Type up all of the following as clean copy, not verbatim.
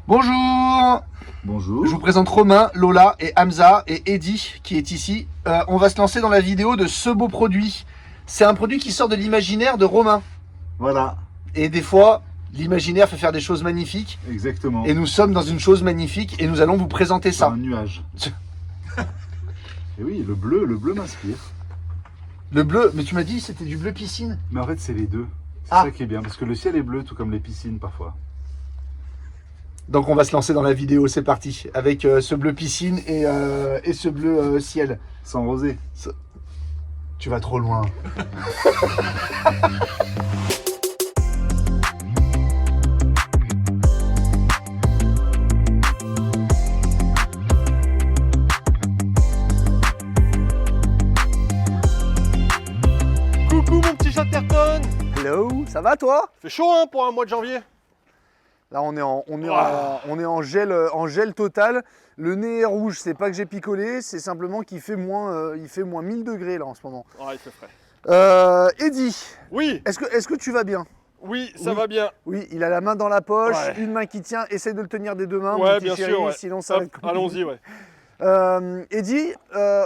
Bonjour. Bonjour. Je vous présente Romain, Lola et Hamza et Eddy qui est ici. On va se lancer dans la vidéo de ce beau produit. C'est un produit qui sort de l'imaginaire de Romain. Voilà, Et des fois, l'imaginaire fait faire des choses magnifiques. exactement. Et nous sommes dans une chose magnifique et nous allons vous présenter Sur ça. un nuage. Et oui, le bleu m'inspire. Le bleu, mais tu m'as dit c'était du bleu piscine. Mais en fait, c'est les deux. C'est Ah. ça qui est bien, parce que le ciel est bleu, tout comme les piscines parfois. Donc on va se lancer dans la vidéo, c'est parti. Avec ce bleu piscine et ce bleu ciel. Sans rosé. Tu vas trop loin. Coucou mon petit Chatterton. Hello, ça va toi? Fait chaud hein pour un mois de janvier. Là, on est en gel total. Le nez est rouge, c'est pas que j'ai picolé, c'est simplement qu'il fait moins 1000 degrés là en ce moment. Ah, il fait frais. Eddy, Oui, est-ce que tu vas bien? oui, ça Oui. va bien. Oui, il a la main dans la poche, Ouais. une main qui tient, essaie de le tenir des deux mains, mon Ouais, petit bien chéri, sûr. Ouais. sinon ça va Hop, être compliqué. allons-y, ouais. Eddy,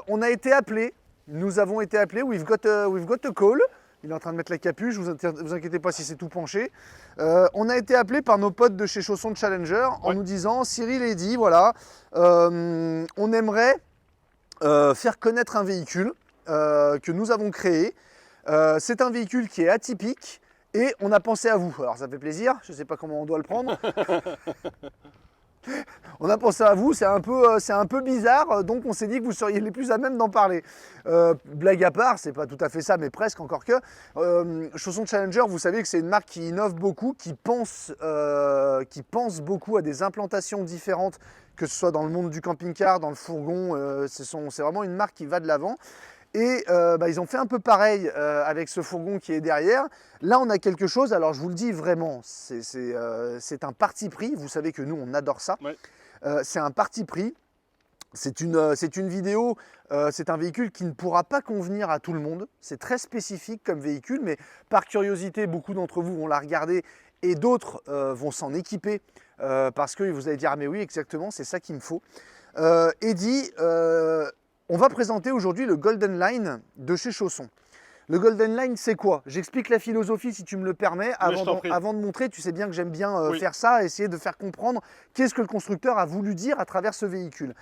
on a été appelés, nous avons été appelés, we've got a call. Il est en train de mettre la capuche, vous inquiétez pas si c'est tout penché. On a été appelés par nos potes de chez Chaussons Challenger en Ouais. nous disant, Cyril et Eddy, voilà, on aimerait faire connaître un véhicule que nous avons créé. C'est un véhicule qui est atypique et on a pensé à vous. Alors ça fait plaisir, je ne sais pas comment on doit le prendre. On a pensé à vous, c'est un peu bizarre, donc on s'est dit que vous seriez les plus à même d'en parler. Blague à part, c'est pas tout à fait ça, mais presque encore que. Chaussons Challenger, vous savez que c'est une marque qui innove beaucoup, qui pense beaucoup à des implantations différentes, que ce soit dans le monde du camping-car, dans le fourgon. C'est vraiment une marque qui va de l'avant. Et ils ont fait un peu pareil avec ce fourgon qui est derrière. Là, on a quelque chose, alors je vous le dis vraiment, c'est un parti pris. Vous savez que nous, on adore ça. Ouais. C'est un parti pris. C'est une vidéo, c'est un véhicule qui ne pourra pas convenir à tout le monde. C'est très spécifique comme véhicule, mais par curiosité, beaucoup d'entre vous vont la regarder et d'autres vont s'en équiper parce que vous allez dire « Ah mais oui, exactement, c'est ça qu'il me faut ». Eddy, on va présenter aujourd'hui le Golden Line de chez Chaussons. Le Golden Line, c'est quoi? J'explique la philosophie si tu me le permets. Avant de montrer, tu sais bien que j'aime bien Oui. faire ça, essayer de faire comprendre qu'est-ce que le constructeur a voulu dire à travers ce véhicule.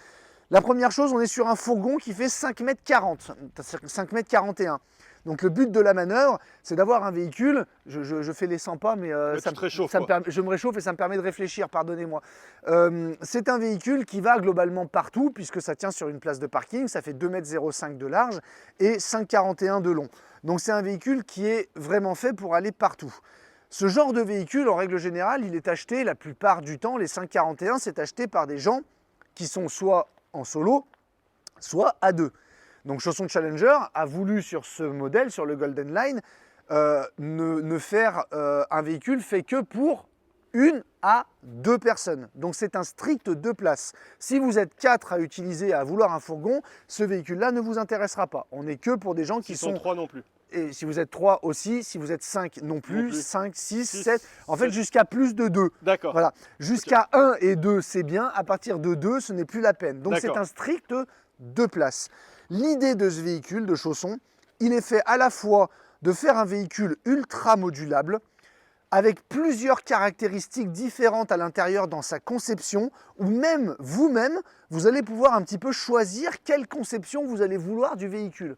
La première chose, on est sur un fourgon qui fait 5,40 m, 5,41 m. Donc le but de la manœuvre, c'est d'avoir un véhicule, je fais les 100 pas, mais tu te réchauffes, je me réchauffe et ça me permet de réfléchir, pardonnez-moi. C'est un véhicule qui va globalement partout, puisque ça tient sur une place de parking, ça fait 2,05 m de large et 5,41 m de long. Donc c'est un véhicule qui est vraiment fait pour aller partout. Ce genre de véhicule, en règle générale, il est acheté la plupart du temps, les 5,41, c'est acheté par des gens qui sont soit en solo, soit à deux. Donc Chaussons Challenger a voulu sur ce modèle, sur le Golden Line, ne faire un véhicule fait que pour 1 à 2 personnes. Donc c'est un strict 2 places. Si vous êtes 4 à utiliser, à vouloir un fourgon, ce véhicule-là ne vous intéressera pas. On n'est que pour des gens qui Ils sont 3 non plus. Et si vous êtes 3 aussi, si vous êtes 5 non plus, Non plus. 5, 6, 6, 7, en fait 7. jusqu'à plus de 2. D'accord. Voilà, jusqu'à 1 et 2 c'est bien, à partir de 2 ce n'est plus la peine. Donc c'est D'accord. un strict 2 places. L'idée de ce véhicule de Chaussons, il est fait à la fois de faire un véhicule ultra modulable, avec plusieurs caractéristiques différentes à l'intérieur dans sa conception, ou même vous-même, vous allez pouvoir un petit peu choisir quelle conception vous allez vouloir du véhicule.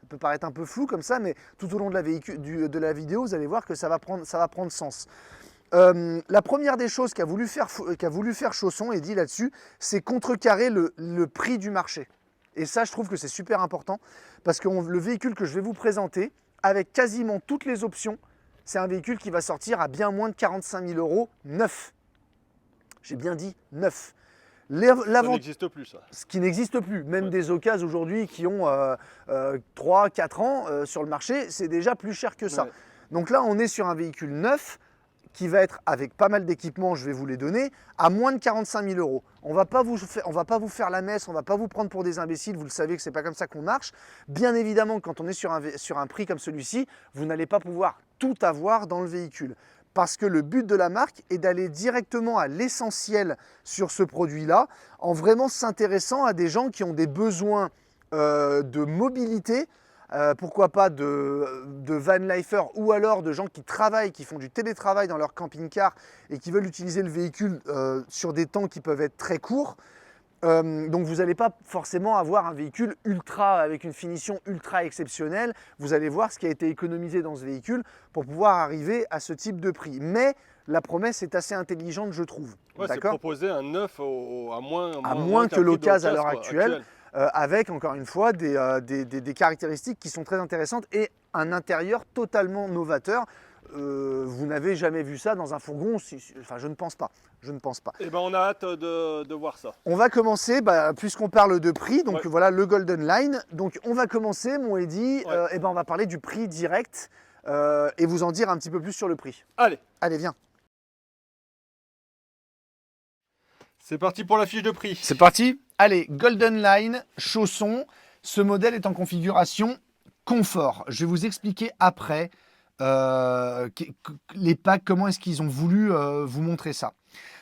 Ça peut paraître un peu flou comme ça, mais tout au long de la vidéo, vous allez voir que ça va prendre sens. La première des choses qu'a voulu faire Chaussons, et dit là-dessus, c'est contrecarrer le prix du marché. Et ça, je trouve que c'est super important, parce que le véhicule que je vais vous présenter, avec quasiment toutes les options, c'est un véhicule qui va sortir à bien moins de 45 000 € neuf. J'ai bien dit neuf. Ça n'existe plus ça. Ce qui n'existe plus, même Ouais. des occasions aujourd'hui qui ont 3-4 ans sur le marché, c'est déjà plus cher que ça. Ouais. Donc là, on est sur un véhicule neuf qui va être avec pas mal d'équipements, je vais vous les donner, à moins de 45 000 €. On va pas vous faire la messe, on va pas vous prendre pour des imbéciles, vous le savez que c'est pas comme ça qu'on marche. Bien évidemment, quand on est sur un prix comme celui-ci, vous n'allez pas pouvoir tout avoir dans le véhicule. parce que le but de la marque est d'aller directement à l'essentiel sur ce produit-là, en vraiment s'intéressant à des gens qui ont des besoins de mobilité, pourquoi pas de van lifer, ou alors de gens qui travaillent, qui font du télétravail dans leur camping-car et qui veulent utiliser le véhicule sur des temps qui peuvent être très courts. Donc vous n'allez pas forcément avoir un véhicule avec une finition ultra exceptionnelle. Vous allez voir ce qui a été économisé dans ce véhicule pour pouvoir arriver à ce type de prix. Mais la promesse est assez intelligente, je trouve. Ouais, c'est proposer un neuf à moins que l'occasion à l'heure actuelle. Avec encore une fois des caractéristiques qui sont très intéressantes et un intérieur totalement novateur. Vous n'avez jamais vu ça dans un fourgon, enfin je ne pense pas. Et ben on a hâte de voir ça. On va commencer, puisqu'on parle de prix, donc voilà le Golden Line. Donc on va commencer, mon Eddy, on va parler du prix direct et vous en dire un petit peu plus sur le prix. Allez, viens. C'est parti pour la fiche de prix. C'est parti. Allez, Golden Line, chausson. Ce modèle est en configuration confort. Je vais vous expliquer après les packs, comment est-ce qu'ils ont voulu vous montrer ça.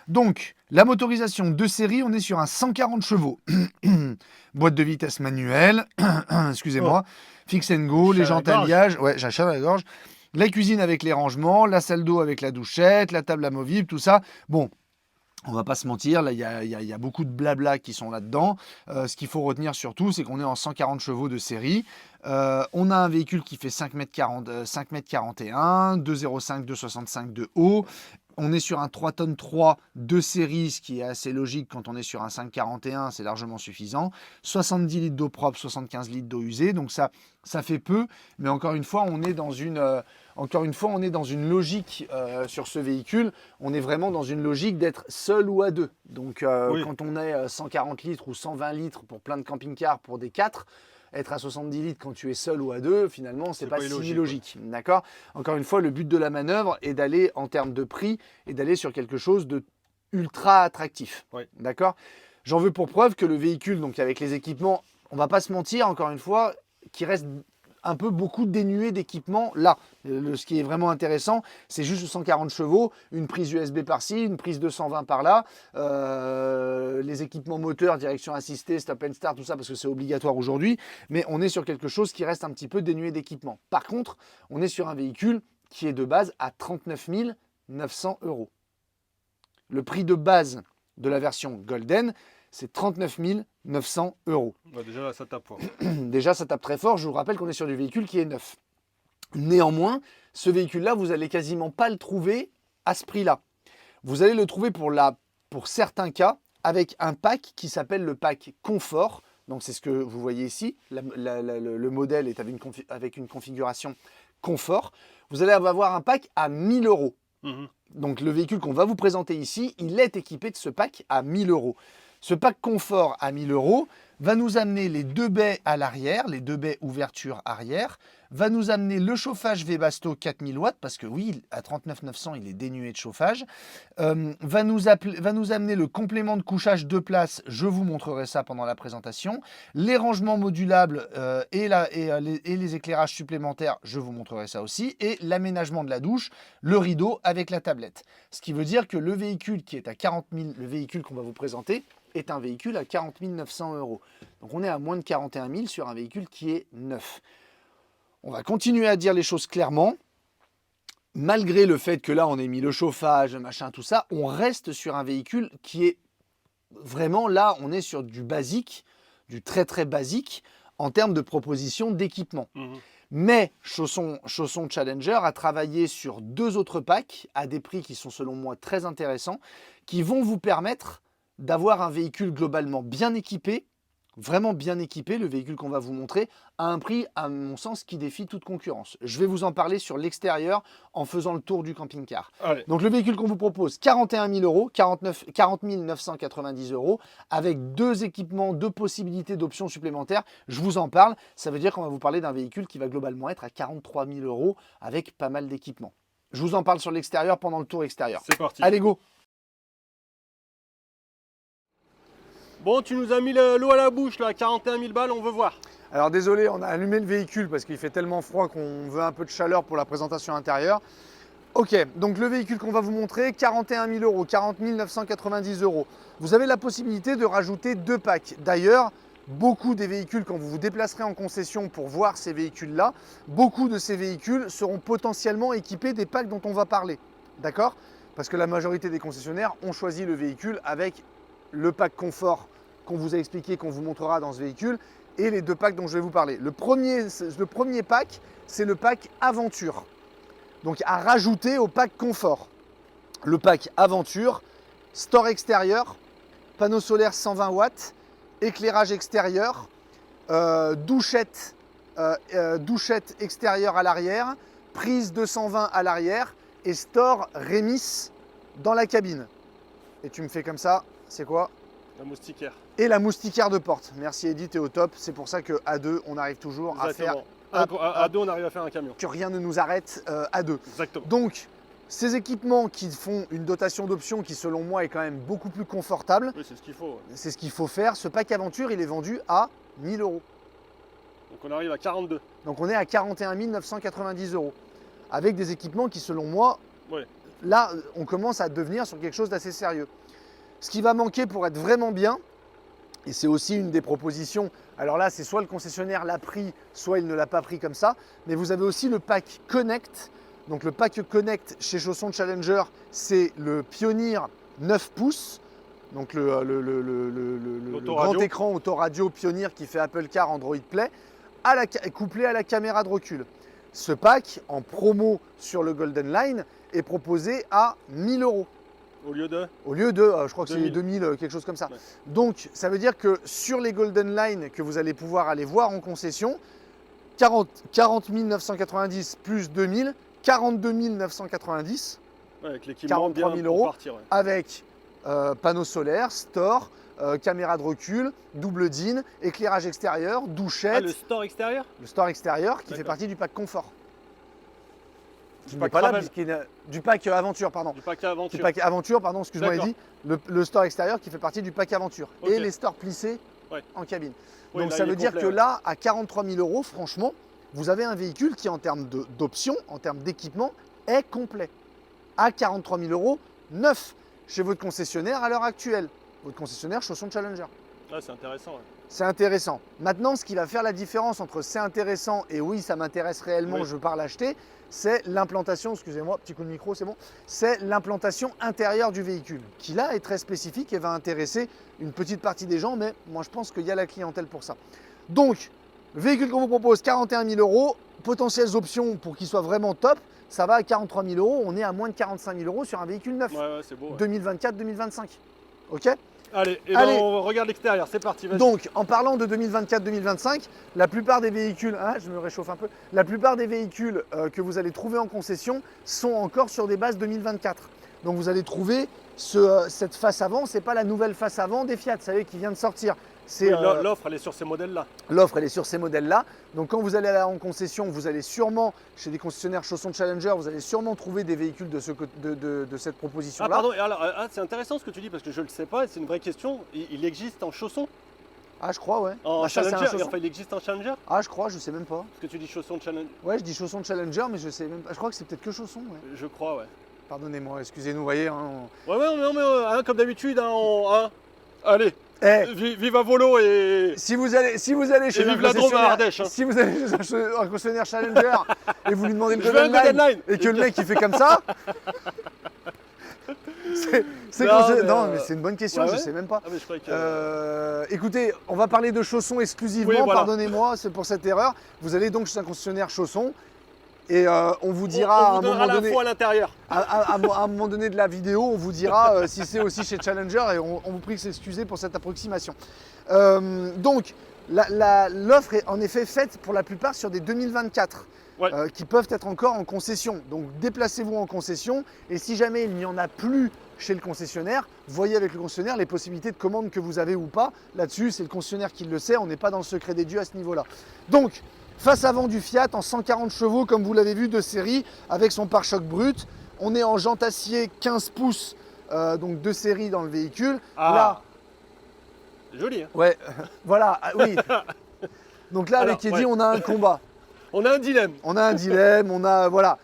Donc, la motorisation de série, on est sur un 140 chevaux. Boîte de vitesse manuelle, excusez-moi, fix and go, les jantes alliages, ouais, j'ai un chat à la gorge. La cuisine avec les rangements, la salle d'eau avec la douchette, la table amovible, tout ça. Bon, on va pas se mentir, là, il y a beaucoup de blabla qui sont là-dedans. Ce qu'il faut retenir surtout, c'est qu'on est en 140 chevaux de série. On a un véhicule qui fait 5 m 41, 2,05, 2,65 de haut. On est sur un 3 tonnes 3 de série, ce qui est assez logique quand on est sur un 5,41, c'est largement suffisant. 70 litres d'eau propre, 75 litres d'eau usée, donc ça fait peu, mais encore une fois, on est dans une logique sur ce véhicule. On est vraiment dans une logique d'être seul ou à deux. Donc quand on est 140 litres ou 120 litres pour plein de camping-cars pour des 4, être à 70 litres quand tu es seul ou à deux, finalement, c'est pas si logique. D'accord ? Encore une fois, le but de la manœuvre est d'aller, en termes de prix, et d'aller sur quelque chose de ultra attractif. D'accord ? J'en veux pour preuve que le véhicule, donc avec les équipements, on va pas se mentir, encore une fois, qui reste un peu beaucoup dénué d'équipements là. Ce qui est vraiment intéressant, c'est juste 140 chevaux, une prise USB par-ci, une prise 220 par-là, les équipements moteurs, direction assistée, stop and start, tout ça, parce que c'est obligatoire aujourd'hui, mais on est sur quelque chose qui reste un petit peu dénué d'équipement. Par contre, on est sur un véhicule qui est de base à 39 900 €. Le prix de base de la version Golden, c'est 39 900 €. Déjà là, ça tape fort. Déjà, ça tape très fort. Je vous rappelle qu'on est sur du véhicule qui est neuf. Néanmoins, ce véhicule-là, vous n'allez quasiment pas le trouver à ce prix-là. Vous allez le trouver pour certains cas avec un pack qui s'appelle le pack confort. Donc, c'est ce que vous voyez ici. Le modèle est avec une configuration confort. Vous allez avoir un pack à 1 000 €. Donc, le véhicule qu'on va vous présenter ici, il est équipé de ce pack à 1 000 €. Ce pack confort à 1 000 € va nous amener les deux baies à l'arrière, les deux baies ouverture arrière, va nous amener le chauffage Webasto 4000 watts, parce que oui, à 39 900, il est dénué de chauffage, va nous amener le complément de couchage 2 places, je vous montrerai ça pendant la présentation, les rangements modulables et les éclairages supplémentaires, je vous montrerai ça aussi, et l'aménagement de la douche, le rideau avec la tablette. Ce qui veut dire que le véhicule qui est à 40 000, le véhicule qu'on va vous présenter, est un véhicule à 40 900 €. Donc on est à moins de 41 000 sur un véhicule qui est neuf. On va continuer à dire les choses clairement. Malgré le fait que là on ait mis le chauffage, machin, tout ça, on reste sur un véhicule qui est vraiment là, on est sur du basique, du très très basique en termes de proposition d'équipement. Mais Chausson Challenger a travaillé sur 2 autres packs à des prix qui sont selon moi très intéressants, qui vont vous permettre d'avoir un véhicule globalement bien équipé, vraiment bien équipé, le véhicule qu'on va vous montrer, à un prix, à mon sens, qui défie toute concurrence. Je vais vous en parler sur l'extérieur en faisant le tour du camping-car. Donc le véhicule qu'on vous propose, 41 000 €, 40 990 €, avec 2 équipements, 2 possibilités d'options supplémentaires. Je vous en parle, ça veut dire qu'on va vous parler d'un véhicule qui va globalement être à 43 000 € avec pas mal d'équipements. Je vous en parle sur l'extérieur pendant le tour extérieur. C'est parti. Allez, go! Bon, tu nous as mis l'eau à la bouche là, 41 000 balles, on veut voir. Alors désolé, on a allumé le véhicule parce qu'il fait tellement froid qu'on veut un peu de chaleur pour la présentation intérieure. Ok, donc le véhicule qu'on va vous montrer, 41 000 euros, 40 990 euros. Vous avez la possibilité de rajouter 2 packs. D'ailleurs, beaucoup des véhicules, quand vous vous déplacerez en concession pour voir ces véhicules-là, beaucoup de ces véhicules seront potentiellement équipés des packs dont on va parler. D'accord? Parce que la majorité des concessionnaires ont choisi le véhicule avec le pack confort qu'on vous a expliqué, qu'on vous montrera dans ce véhicule, et les 2 packs dont je vais vous parler. Le premier pack, c'est le pack Aventure. Donc à rajouter au pack confort. Le pack Aventure, store extérieur, panneau solaire 120 watts, éclairage extérieur, douchette extérieure à l'arrière, prise 220 à l'arrière et store Remis dans la cabine. Et tu me fais comme ça, c'est quoi? La moustiquaire. Et la moustiquaire de porte. Merci Edith, t'es au top. C'est pour ça qu'à 2, on arrive toujours à faire À 2, on arrive à faire un camion. que rien ne nous arrête à 2. Exactement. Donc, ces équipements qui font une dotation d'options qui, selon moi, est quand même beaucoup plus confortable, Oui, c'est ce qu'il faut. Ouais. c'est ce qu'il faut faire. Ce pack Aventure, il est vendu à 1 000 euros. Donc on arrive à 42. Donc, on est à 41 990 euros. Avec des équipements qui, selon moi, Ouais. là, on commence à devenir sur quelque chose d'assez sérieux. Ce qui va manquer pour être vraiment bien, et c'est aussi une des propositions, alors là, c'est soit le concessionnaire l'a pris, soit il ne l'a pas pris comme ça, mais vous avez aussi le pack Connect. Donc le pack Connect chez Chaussons Challenger, c'est le Pioneer 9 pouces, donc le grand écran autoradio Pioneer qui fait Apple Car, Android Play, couplé à la caméra de recul. Ce pack, en promo sur le Golden Line, est proposé à 1 000 euros. Au lieu de Je crois que c'est 2000, quelque chose comme ça. Ouais. Donc, ça veut dire que sur les Golden Line que vous allez pouvoir aller voir en concession, 40 990 plus 2000, 42 990 ouais, avec l'équipement 43 000 bien pour euros partir, ouais. avec panneau solaire, store, caméra de recul, double DIN, éclairage extérieur, douchette, Ah, le store extérieur? le store extérieur qui fait D'accord. partie du pack confort. Qui Du n'est pack pas là, travel. du pack aventure, pardon. Du pack Du aventure. pack aventure, pardon, excuse-moi D'accord. Eddy. Le store extérieur qui fait partie du pack aventure. Ok. Et les stores plissés Ouais. en cabine. Oui, Donc là, ça il veut est dire complet, que ouais. là, à 43 000 euros, franchement, vous avez un véhicule qui, en termes d'options, en termes d'équipement, est complet. À 43 000 euros, neuf chez votre concessionnaire à l'heure actuelle. Votre concessionnaire Chaussons Challenger. Ouais, c'est intéressant. Ouais. C'est intéressant. Maintenant, ce qui va faire la différence entre c'est intéressant et oui, ça m'intéresse réellement, Oui. je pars l'acheter, c'est l'implantation, excusez-moi, petit coup de micro, c'est bon, c'est l'implantation intérieure du véhicule, qui là est très spécifique et va intéresser une petite partie des gens, mais moi je pense qu'il y a la clientèle pour ça. Donc, le véhicule qu'on vous propose, 41 000 euros, potentielles options pour qu'il soit vraiment top, ça va à 43 000 euros, on est à moins de 45 000 euros sur un véhicule neuf, Ouais, c'est beau. Ouais. 2024-2025. Ok ? Allez, et Allez. ben on regarde l'extérieur, c'est parti, vas-y. Donc, en parlant de 2024-2025, la plupart des véhicules, je me réchauffe un peu, la plupart des véhicules que vous allez trouver en concession sont encore sur des bases 2024. Donc, vous allez trouver cette face avant, c'est pas la nouvelle face avant des Fiat, vous savez, qui vient de sortir. C'est Oui, l'offre, elle est sur ces modèles-là. l'offre, elle est sur ces modèles-là. Donc, quand vous allez aller en concession, vous allez sûrement, chez des concessionnaires Chaussons Challenger, vous allez sûrement trouver des véhicules de cette Ah, proposition-là. pardon, et alors, c'est intéressant ce que tu dis parce que je ne le sais pas, et c'est une vraie question. Il existe en chaussons? Ah, je crois, ouais. En Ah, ça, c'est un Challenger? chausson. Enfin, il existe en Challenger? Ah, je crois, je sais même pas. Parce que tu dis chaussons de Challenger? Ouais, je dis Chaussons Challenger, mais je sais même pas. Je crois que c'est peut-être que Chaussons, ouais. Je crois, ouais. Pardonnez-moi, excusez-nous, vous voyez. Ouais, mais comme d'habitude, allez, Eh, vive à volo et. si vous allez chez vive la Drôme à Ardèche, hein. si vous allez chez un concessionnaire Challenger et vous lui demandez le Je veux un Golden Golden Line Line. et que le mec il fait comme ça, non, mais c'est une bonne question, Ouais, je ouais. sais même pas. Ah, mais je croyais que. Écoutez, on va parler de chaussons exclusivement, Oui, voilà. pardonnez-moi, c'est pour cette erreur. Vous allez donc chez un concessionnaire chaussons et on vous dira on à vous un donnera moment donné. l'info à l'intérieur. À un moment donné de la vidéo, on vous dira si c'est aussi chez Challenger et on vous prie de s'excuser pour cette approximation. Donc, l'offre est en effet faite pour la plupart sur des 2024 Ouais. qui peuvent être encore en concession. Donc, déplacez-vous en concession et si jamais il n'y en a plus chez le concessionnaire, voyez avec le concessionnaire les possibilités de commande que vous avez ou pas. Là-dessus, c'est le concessionnaire qui le sait, on n'est pas dans le secret des dieux à ce niveau-là. Donc, face avant du Fiat en 140 chevaux, comme vous l'avez vu, de série, avec son pare-choc brut. On est en jante acier 15 pouces, donc de série dans le véhicule. Ah. Joli, hein. Ouais, voilà, oui. Donc là, Alors, avec Eddy, ouais. on a un combat. On a un dilemme. On a un dilemme, voilà.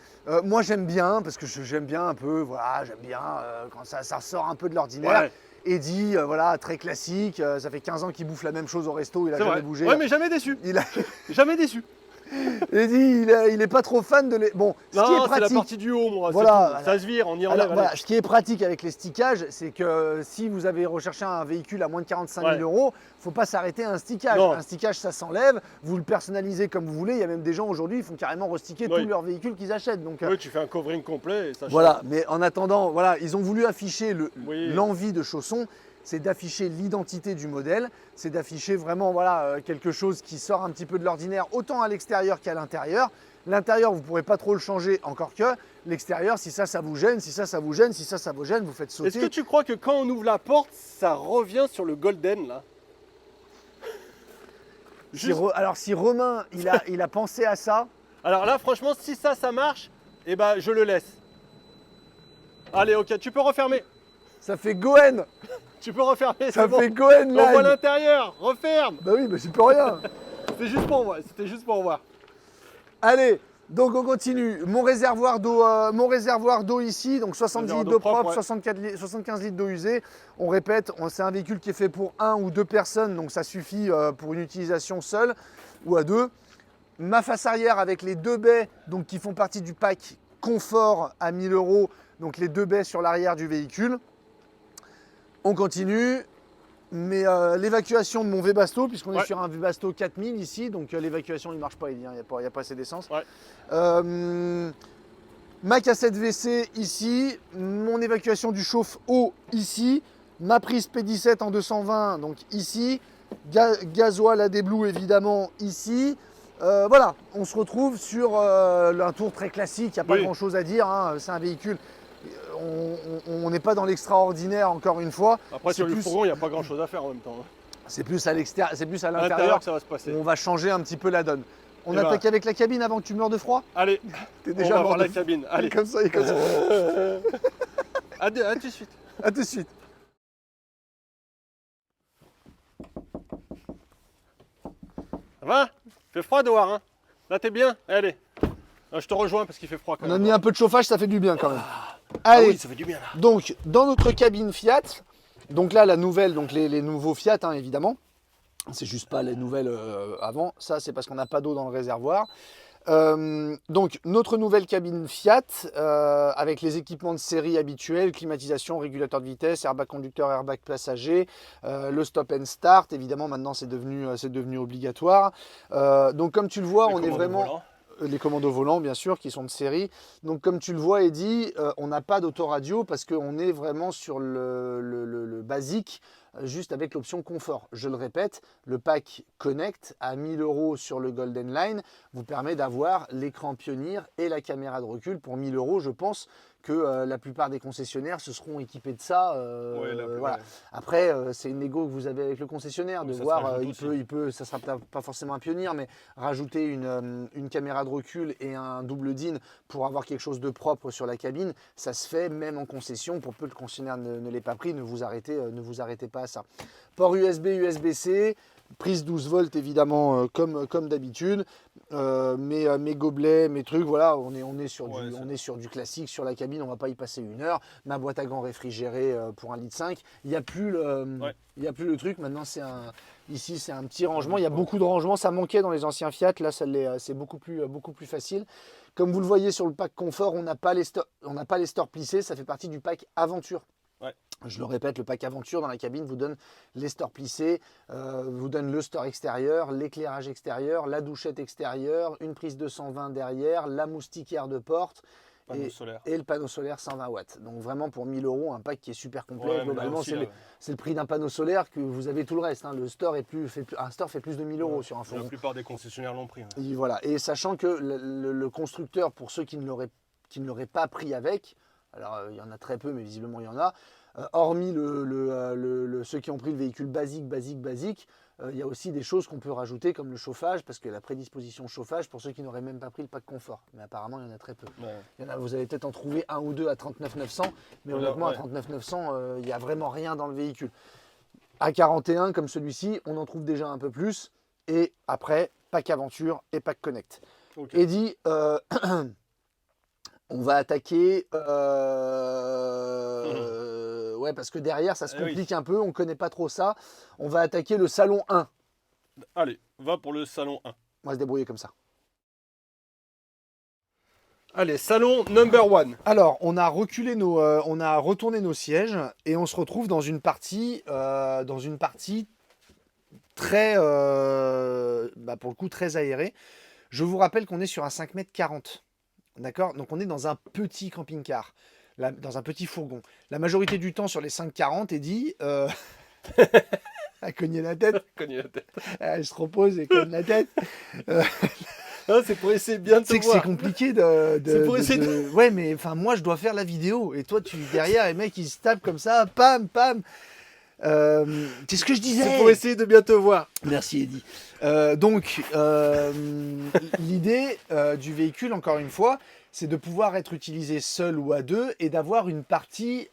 Moi j'aime bien, parce que j'aime bien un peu, voilà, j'aime bien quand ça ressort un peu de l'ordinaire. Ouais. Eddie, voilà, très classique, ça fait 15 ans qu'il bouffe la même chose au resto, il a C'est jamais vrai. bougé. Ouais, mais jamais déçu. Il a... Jamais déçu. Eddie, il est pas trop fan de les... Bon, ce qui est Non, c'est la pratique... partie du haut, moi. Voilà, Voilà, ça se vire, on y enlève. Alors voilà, allez. ce qui est pratique avec les stickages, c'est que si vous avez recherché un véhicule à moins de 45 000 Ouais. euros, il ne faut pas s'arrêter à un stickage. Non. Un stickage, ça s'enlève, vous le personnalisez comme vous voulez. Il y a même des gens aujourd'hui, ils font carrément resticker Oui. tous leurs véhicules qu'ils achètent. Donc Oui, tu fais un covering complet et ça voilà, change. mais en attendant, voilà, ils ont voulu afficher Oui. l'envie de Chausson, c'est d'afficher l'identité du modèle, c'est d'afficher vraiment voilà, quelque chose qui sort un petit peu de l'ordinaire, autant à l'extérieur qu'à l'intérieur. L'intérieur, vous ne pourrez pas trop le changer, encore que l'extérieur, si ça vous gêne, si ça vous gêne, si ça vous gêne, vous faites sauter. Est-ce que tu crois que quand on ouvre la porte, ça revient sur le Golden là? Alors si Romain, il a pensé à ça, Alors là, franchement, si ça marche, eh ben je le laisse. Allez, ok, tu peux refermer. ça fait Goen, Tu peux refermer, ça c'est bon. fait Goen On voit live. l'intérieur, referme. Bah oui, mais j'y peux rien. C'était juste pour voir, c'était juste pour voir. Allez, donc on continue. Mon réservoir d'eau ici, donc 70 Réservoir litres d'eau d'eau propre, propre, ouais. 75 litres d'eau usée. On répète, c'est un véhicule qui est fait pour 1 ou 2 personnes, donc ça suffit pour une utilisation seule ou à 2. Ma face arrière avec les 2 baies, donc qui font partie du pack confort à 1000 €, donc les 2 baies sur l'arrière du véhicule. On continue. Mais l'évacuation de mon Webasto, puisqu'on est Ouais. sur un Webasto 4000 ici, donc l'évacuation il ne marche pas, il n'y a pas assez d'essence. Ouais. Ma cassette WC ici, mon évacuation du chauffe-eau ici, ma prise P17 en 220 donc ici, gasoil à déblue évidemment ici. Voilà, on se retrouve sur un tour très classique, il n'y a pas Oui. grand chose à dire, hein, c'est un véhicule. On n'est pas dans l'extraordinaire encore une fois. Après, C'est sur le plus- fourgon, il n'y a pas grand chose à faire en même temps. C'est plus à l'extérieur, c'est plus à À l'intérieur. l'intérieur que ça va se passer. On va changer un petit peu la donne. On Eh attaque ben. avec la cabine avant que tu meurs de froid. Allez, T'es on déjà va mort voir de la cabine. Allez, Comme ça, comme ça. à tout de suite. À tout de suite. Ça va? Il fait froid dehors, hein? Là, t'es bien? Allez. Je te rejoins parce qu'il fait froid quand On a même. mis un peu de chauffage, ça fait du bien quand même. Ah Allez, oui, ça fait du bien là. donc dans notre cabine Fiat, donc là la nouvelle, donc les nouveaux Fiat hein, évidemment. C'est juste pas les nouvelles avant. Ça c'est parce qu'on n'a pas d'eau dans le réservoir. Donc notre nouvelle cabine Fiat avec les équipements de série habituels, climatisation, régulateur de vitesse, airbag conducteur, airbag passager, le stop and start, évidemment maintenant c'est devenu obligatoire. Donc comme tu le vois, on est vraiment... Les commandes au volant, bien sûr, qui sont de série. Donc, comme tu le vois, Eddy, on n'a pas d'autoradio parce qu'on est vraiment sur le basique, juste avec l'option confort. Je le répète, le pack Connect à 1000 € sur le Golden Line vous permet d'avoir l'écran Pioneer et la caméra de recul pour 1000 €. Je pense que la plupart des concessionnaires se seront équipés de ça. Voilà. Après, c'est une négo que vous avez avec le concessionnaire de Ça se voir, rajoute ça sera peut-être pas forcément un Pioneer, mais rajouter une caméra de recul et un double DIN pour avoir quelque chose de propre sur la cabine, ça se fait même en concession. Pour peu que le concessionnaire ne l'ait pas pris, ne vous arrêtez pas à ça. Port USB, USB-C, prise 12 volts évidemment comme d'habitude. Mes gobelets, mes trucs, voilà, on est sur du classique sur la cabine, on va pas y passer une heure. Ma boîte à gants réfrigérée pour 1,5 litre. Il n'y a plus le truc, maintenant ici c'est un petit rangement, il y a beaucoup de rangements, ça manquait dans les anciens Fiat, là c'est beaucoup plus facile. Comme vous le voyez sur le pack confort, on n'a pas les stores plissés, ça fait partie du pack aventure. Ouais. Je le répète, le pack aventure dans la cabine vous donne les stores plissés, vous donne le store extérieur, l'éclairage extérieur, la douchette extérieure, une prise 220 derrière, la moustiquaire de porte et le panneau solaire 120 watts. Donc vraiment pour 1000 € un pack qui est super complet. Ouais, Globalement aussi, c'est le prix d'un panneau solaire que vous avez tout le reste. Hein. Un store fait plus de 1000 € sur un La fourgon. plupart des concessionnaires l'ont pris. Et voilà. Et sachant que le constructeur, pour ceux qui ne l'auraient pas pris avec, alors il y en a très peu mais visiblement il y en a, hormis ceux qui ont pris le véhicule basique, il y a aussi des choses qu'on peut rajouter comme le chauffage, parce que la prédisposition chauffage pour ceux qui n'auraient même pas pris le pack confort. Mais apparemment, il y en a très peu. Ouais. Vous allez peut-être en trouver un ou deux à 39 900, mais honnêtement, à 39 900, il n'y a vraiment rien dans le véhicule. À 41, comme celui-ci, on en trouve déjà un peu plus. Et après, pack aventure et pack connect. Ok. Eddy, On va attaquer... Mhm. Ouais, parce que derrière, ça se Eh oui. complique un peu, on ne connaît pas trop ça. On va attaquer le salon 1. Allez, va pour le salon 1. On va se débrouiller comme ça. Allez, salon number 1. Alors, on a on a retourné nos sièges et on se retrouve dans une partie très, pour le coup, très aérée. Je vous rappelle qu'on est sur un 5,40 m. D'accord? Donc, on est dans un petit camping-car, dans un petit fourgon. La majorité du temps, sur les 5,40, Eddy a cogné la tête. Cogné la tête. Elle se repose et cogne la tête. Ah, c'est pour essayer bien de te C'est que c'est voir. compliqué C'est pour essayer Ouais, mais enfin, moi, je dois faire la vidéo. Et toi, derrière, les mecs, ils se tapent comme ça, pam, pam. C'est ce que je disais. C'est pour essayer de bien te voir. Merci, Eddy. L'idée du véhicule, encore une fois, c'est de pouvoir être utilisé seul ou à deux et d'avoir une partie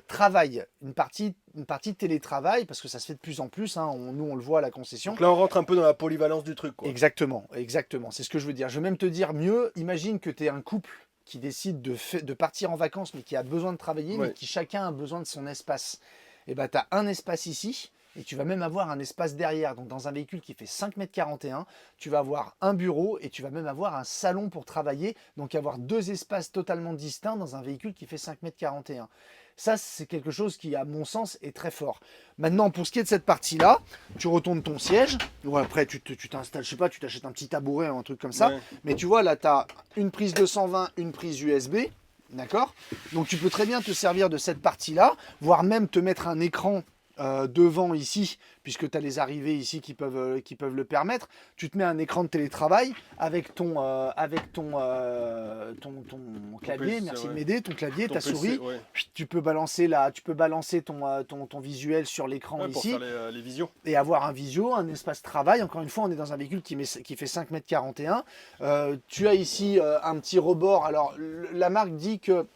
travail, une partie télétravail, parce que ça se fait de plus en plus, hein, nous on le voit à la concession. Donc là, on rentre un peu dans la polyvalence du truc, quoi. Exactement, c'est ce que je veux dire. Je vais même te dire mieux, imagine que tu es un couple qui décide de partir en vacances, mais qui a besoin de travailler, Ouais. mais qui chacun a besoin de son espace. Et ben, tu as un espace ici, et tu vas même avoir un espace derrière. Donc dans un véhicule qui fait 5,41 m, tu vas avoir un bureau, et tu vas même avoir un salon pour travailler, donc avoir deux espaces totalement distincts dans un véhicule qui fait 5,41 m. Ça, c'est quelque chose qui, à mon sens, est très fort. Maintenant, pour ce qui est de cette partie-là, tu retournes ton siège, ou après tu t'installes, je sais pas, tu t'achètes un petit tabouret ou un truc comme ça. Ouais. Mais tu vois, là, tu as une prise 220, une prise USB, d'accord? Donc tu peux très bien te servir de cette partie-là, voire même te mettre un écran devant ici, puisque tu as les arrivées ici qui peuvent le permettre. Tu te mets un écran de télétravail avec ton clavier, PC, merci ouais. de m'aider, ton clavier, Ton ta PC, souris. ouais. Tu peux balancer ton visuel sur l'écran Ouais, pour ici faire les visios. et avoir un visio, un espace travail. Encore une fois, on est dans un véhicule qui fait 5,41 m. Tu as ici un petit rebord. Alors, la marque dit que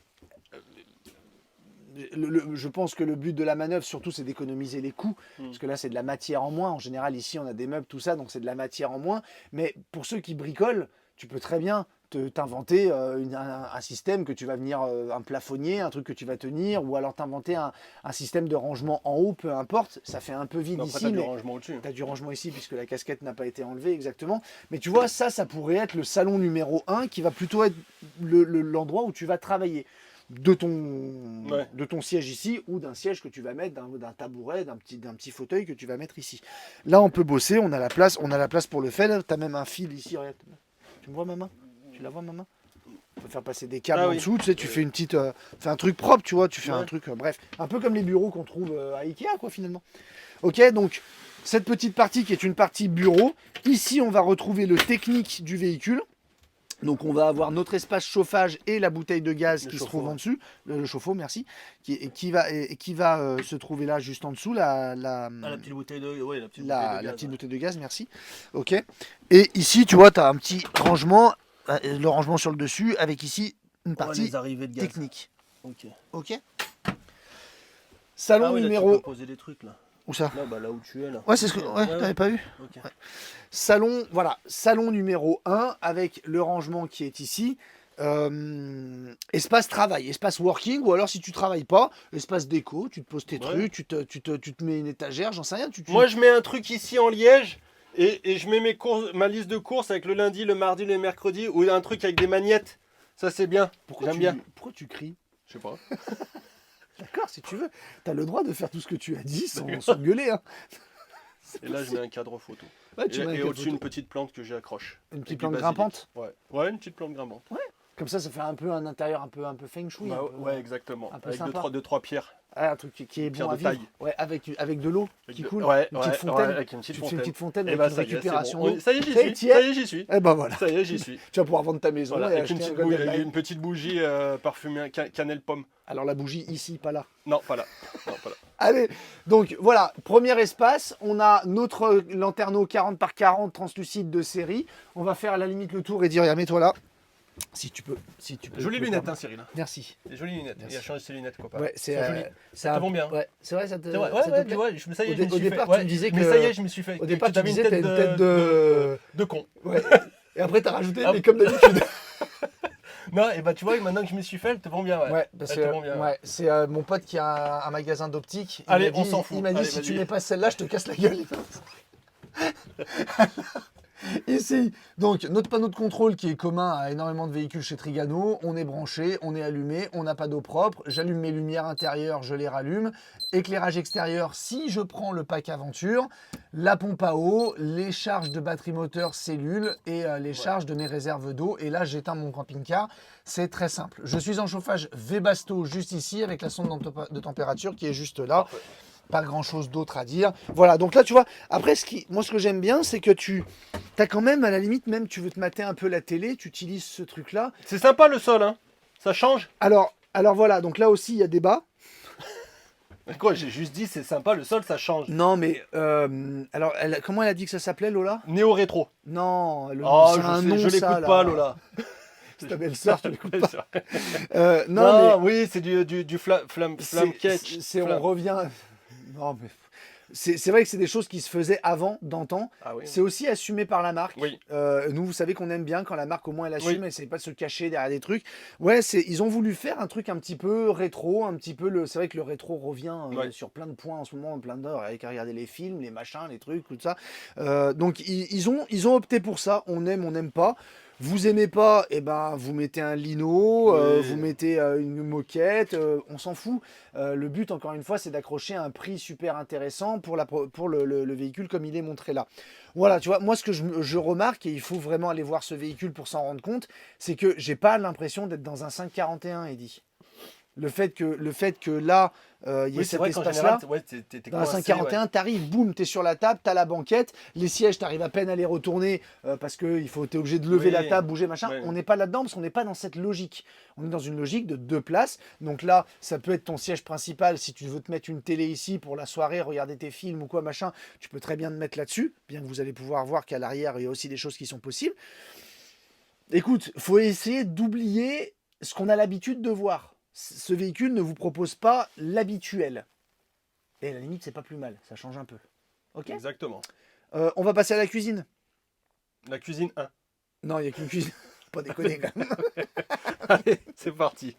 je pense que le but de la manœuvre, surtout, c'est d'économiser les coûts. Parce que là, c'est de la matière en moins. En général, ici, on a des meubles, tout ça, donc c'est de la matière en moins. Mais pour ceux qui bricolent, tu peux très bien t'inventer un système que tu vas venir, un plafonnier, un truc que tu vas tenir, ou alors t'inventer un système de rangement en haut, peu importe. Ça fait un peu vide Après, ici, t'as du mais rangement au-dessus. tu as du rangement ici puisque la casquette n'a pas été enlevée exactement. Mais tu vois, ça pourrait être le salon numéro 1 qui va plutôt être l'endroit où tu vas travailler. De ton siège ici ou d'un siège que tu vas mettre, d'un tabouret, d'un petit fauteuil que tu vas mettre ici. Là, on peut bosser, on a la place pour le faire. Tu as même un fil ici, regarde. Tu me vois ma main? Tu la vois ma main? On peut faire passer des câbles Ah en oui. dessous, tu sais, tu fais une petite, fais un truc propre, tu vois, tu fais un Ouais. truc, bref, un peu comme les bureaux qu'on trouve à Ikea, quoi, finalement. Ok, donc cette petite partie qui est une partie bureau. Ici, on va retrouver le technique du véhicule. Donc on va avoir notre espace chauffage et la bouteille de gaz qui se trouve en dessus, le chauffe-eau, merci, qui va se trouver là juste en dessous, la petite bouteille de, ouais, la petite la petite bouteille de gaz, merci. Ok. Et ici, tu vois, tu as un petit rangement, le rangement sur le dessus, avec ici une partie les arrivées de gaz. technique. Ok. Ok. Salon Ah oui, là, numéro... tu peux poser des trucs là. Où ça? Là où tu es là. Ouais, c'est ce que... Ouais, t'avais pas vu? Ok. Ouais. Salon, voilà, salon numéro 1 avec le rangement qui est ici. Espace travail, espace working, ou alors si tu travailles pas, espace déco, tu te poses tes trucs, tu te mets une étagère, j'en sais rien. Moi, je mets un truc ici en liège et je mets ma liste de courses avec le lundi, le mardi, le mercredi, ou un truc avec des magnettes. Ça, c'est bien. J'aime bien. Pourquoi tu cries? Je sais pas. D'accord, si tu veux. Tu as le droit de faire tout ce que tu as dit sans gueuler. Hein. Et là, je mets un cadre photo. Ouais, tu mets Et un au-dessus, photo. une petite plante que j'accroche. Une petite Avec du plante basilic. grimpante. Ouais, une petite plante grimpante. Comme ça fait un peu un intérieur un peu feng shui. Bah, un peu, ouais, exactement. un peu Avec sympa. deux, trois pierres. Ouais, un truc qui est Pierre bon à de taille. vivre. Ouais, avec de l'eau qui coule. Ouais, une petite fontaine. avec une petite Tu te fais fontaine. une petite fontaine Et avec bah, une ça y est, c'est récupération bon. d'eau. Ça y est, j'y Ça y est, suis. t'y es Ça y est, j'y suis. Eh ben voilà. Ça y est, j'y suis. Tu vas pouvoir vendre ta maison Voilà, et avec acheter un une Golden Light. une petite bougie parfumée cannelle pomme. Alors la bougie ici, pas là. Non, pas là. Non, pas là. Allez, donc voilà, premier espace, on a notre lanterneau 40 par 40 translucide de série. On va faire à la limite le tour et dire, mets-toi là. Si tu peux. Jolies le lunettes, faire. hein, Cyril. Merci. Des jolies lunettes. Merci. Il a changé ses lunettes, quoi. Ouais, c'est Elles sont jolies. ça te vont bien. Ouais, c'est vrai, ça te. C'est vrai, ça te ouais, plaît tu vois, ça y est, je me Au suis départ, fait. tu me disais Mais que- ça y est, je me suis fait. Au départ, que tu t'avais disais que t'as une tête de con. Ouais. Et après, t'as rajouté, Ah. mais comme d'habitude. Non, et bah tu vois, maintenant que je m'y suis fait, elle te vend bien. Ouais, parce Elle te vend bien, que ouais. c'est mon pote qui a un magasin d'optique. Allez, Il m'a on dit- s'en fout. Il m'a dit Allez, si tu vas-y. mets pas celle-là, je te casse la gueule. Ici, donc notre panneau de contrôle qui est commun à énormément de véhicules chez Trigano, on est branché, on est allumé, on n'a pas d'eau propre, j'allume mes lumières intérieures, je les rallume, éclairage extérieur si je prends le pack aventure, la pompe à eau, les charges de batterie moteur cellule et les charges de mes réserves d'eau, et là j'éteins mon camping-car, c'est très simple. Je suis en chauffage Webasto juste ici avec la sonde de température qui est juste là. Parfait. Pas grand chose d'autre à dire. Voilà, donc là tu vois, après moi ce que j'aime bien c'est que tu as quand même à la limite, même tu veux te mater un peu la télé, tu utilises ce truc là. C'est sympa le sol, hein. Ça change. Alors voilà, donc là aussi il y a débat. Quoi, j'ai juste dit c'est sympa le sol, ça change. Non mais, alors comment elle a dit que ça s'appelait Lola? Néo-rétro. Non, Oh, c'est un nom je ça, l'écoute là. pas, Lola. C'est ta belle-sœur, tu l'écoutes Ouais, pas. c'est Non, vrai. Non, mais oui, c'est du flam catch. on revient... Non mais... C'est vrai que c'est des choses qui se faisaient avant, d'antan. Ah oui. C'est aussi assumé par la marque. Oui. Nous, vous savez qu'on aime bien quand la marque au moins elle assume, Oui. elle essaie pas de se cacher derrière des trucs. Ouais, ils ont voulu faire un truc un petit peu rétro, un petit peu c'est vrai que le rétro revient Ouais. sur plein de points en ce moment, plein d'heures, avec à regarder les films, les machins, les trucs, tout ça. Donc ils ont opté pour ça. On n'aime pas. Vous aimez pas, eh ben vous mettez un lino, Oui. vous mettez une moquette, on s'en fout. Le but, encore une fois, c'est d'accrocher un prix super intéressant pour le véhicule comme il est montré là. Voilà, tu vois, moi ce que je remarque, et il faut vraiment aller voir ce véhicule pour s'en rendre compte, c'est que j'ai pas l'impression d'être dans un 541, Eddy. Le fait que là, il y ait Oui, c'est cet vrai qu'en espace-là, général, ouais, t'es dans un coincé, 541, t'arrives, boum, t'es sur la table, t'as la banquette, les sièges, t'arrives à peine à les retourner parce que t'es obligé de lever Oui, la table, bouger, machin. ouais. On n'est pas là-dedans parce qu'on n'est pas dans cette logique. On est dans une logique de 2 places. Donc là, ça peut être ton siège principal. Si tu veux te mettre une télé ici pour la soirée, regarder tes films ou quoi, machin, tu peux très bien te mettre là-dessus. Bien que vous allez pouvoir voir qu'à l'arrière, il y a aussi des choses qui sont possibles. Écoute, faut essayer d'oublier ce qu'on a l'habitude de voir. Ce véhicule ne vous propose pas l'habituel. Et à la limite, c'est pas plus mal, ça change un peu. Ok. Exactement. On va passer à la cuisine. La cuisine 1. Non, il n'y a qu'une cuisine. Pas déconner quand même. Allez, c'est parti.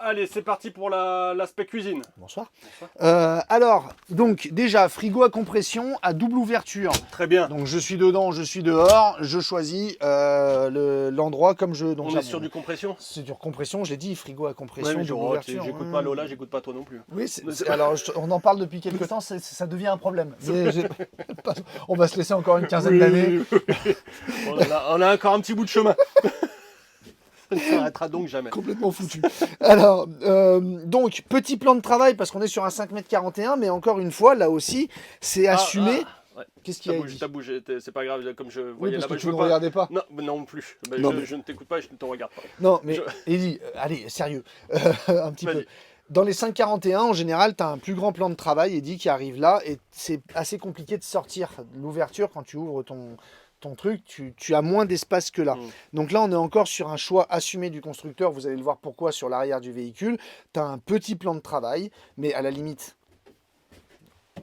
Allez, c'est parti pour l'aspect cuisine. Bonsoir. Alors, donc déjà, frigo à compression à double ouverture. Très bien. Donc je suis dedans, je suis dehors, je choisis l'endroit comme je... Donc, On là, est sur du compression. C'est du compression, j'ai dit frigo à compression, Ouais, mais double ouverture. j'écoute pas Lola, j'écoute pas toi non plus. Oui, alors on en parle depuis quelques temps, ça devient un problème. Mais on va se laisser encore une quinzaine d'années. On a encore un petit bout de chemin. Ça ne s'arrêtera donc jamais. Complètement foutu. Alors, donc, petit plan de travail, parce qu'on est sur un 5,41 m, mais encore une fois, là aussi, c'est assumé. Ouais. Qu'est-ce qu'il y a dit ? T'as bougé, c'est pas grave, comme je Oui, voyais parce que là-bas. tu ne regardais pas. Non, non plus. Non, mais- Je ne t'écoute pas et je ne te regarde pas. Non, mais Eddie, allez, sérieux, un petit peu. Vas-y. Dans les 5,41, en général, tu as un plus grand plan de travail, Eddie, qui arrive là, et c'est assez compliqué de sortir l'ouverture quand tu ouvres ton truc, tu as moins d'espace que là. Donc là, on est encore sur un choix assumé du constructeur. Vous allez le voir pourquoi sur l'arrière du véhicule. Tu as un petit plan de travail, mais à la limite,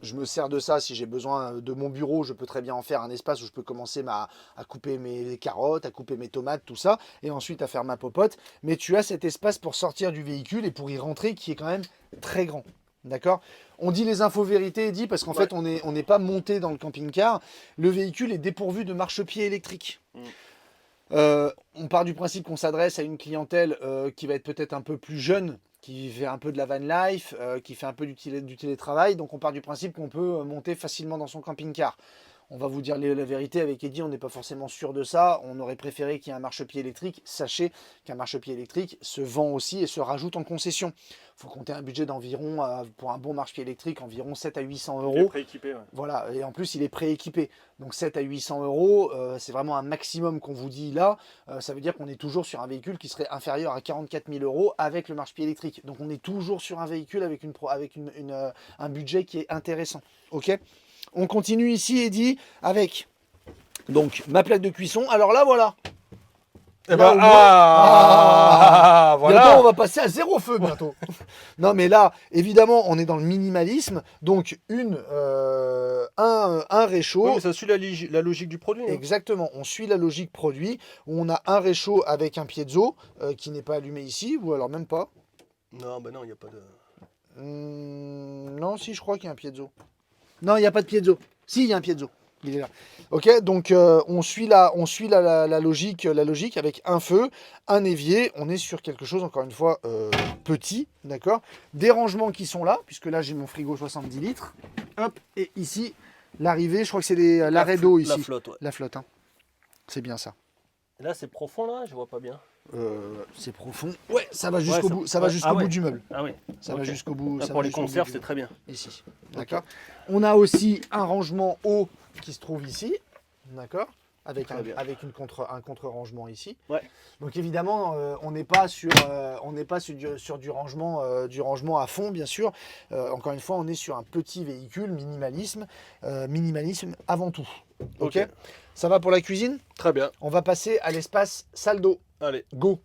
je me sers de ça. Si j'ai besoin de mon bureau, je peux très bien en faire un espace où je peux commencer à couper mes carottes, à couper mes tomates, tout ça, et ensuite à faire ma popote. Mais tu as cet espace pour sortir du véhicule et pour y rentrer qui est quand même très grand. D'accord ? On dit les infos vérités, Eddy, parce qu'en fait, on n'est pas monté dans le camping-car. Le véhicule est dépourvu de marchepied électrique. On part du principe qu'on s'adresse à une clientèle qui va être peut-être un peu plus jeune, qui fait un peu de la van life, qui fait un peu du télétravail. Donc on part du principe qu'on peut monter facilement dans son camping-car. On va vous dire la vérité avec Eddy, on n'est pas forcément sûr de ça. On aurait préféré qu'il y ait un marchepied électrique. Sachez qu'un marchepied électrique se vend aussi et se rajoute en concession. Il faut compter un budget d'environ, pour un bon marchepied électrique, environ 7 à 800 Il est euros. prééquipé, ouais. Voilà, et en plus il est prééquipé. Donc 7 à 800 euros, c'est vraiment un maximum qu'on vous dit là. Ça veut dire qu'on est toujours sur un véhicule qui serait inférieur à 44 000 euros avec le marchepied électrique. Donc on est toujours sur un véhicule avec un budget qui est intéressant. Ok ? On continue ici, Eddy, avec donc ma plaque de cuisson. Alors là, voilà. Eh Là, ben, au moins- voilà. Bientôt, on va passer à 0 feu bientôt. Non, mais là, évidemment, on est dans le minimalisme. Donc, un réchaud. Oui, mais ça suit la logique du produit. Hein. Exactement, on suit la logique produit. Où on a un réchaud avec un piezo qui n'est pas allumé ici, ou alors même pas. Non, bah non, il n'y a pas de... Non, si, je crois qu'il y a un piezo. Non, il n'y a pas de piezo. Si, il y a un piezo. Il est là. Ok, donc on suit la logique avec un feu, un évier. On est sur quelque chose, encore une fois, petit, d'accord. Des rangements qui sont là, puisque là j'ai mon frigo 70 litres. Hop, et ici, l'arrivée, je crois que c'est l'arrêt d'eau ici. La flotte, ouais. La flotte, hein. C'est bien ça. Et là, c'est profond, là, je vois pas bien. C'est profond. Ouais, ça va jusqu'au bout. Ça va jusqu'au bout du meuble. Ah oui. Ça va jusqu'au bout. Là, ça pour va les jusqu'au bout conserves, du c'est meuble. très bien. Ici. D'accord. On a aussi un rangement eau qui se trouve ici. D'accord. Avec un contre-rangement ici. Ouais. Donc évidemment, on n'est pas sur du rangement à fond, bien sûr. Encore une fois, on est sur un petit véhicule, minimalisme avant tout. Ok. Ça va pour la cuisine? Très bien. On va passer à l'espace salle d'eau. Allez. Go.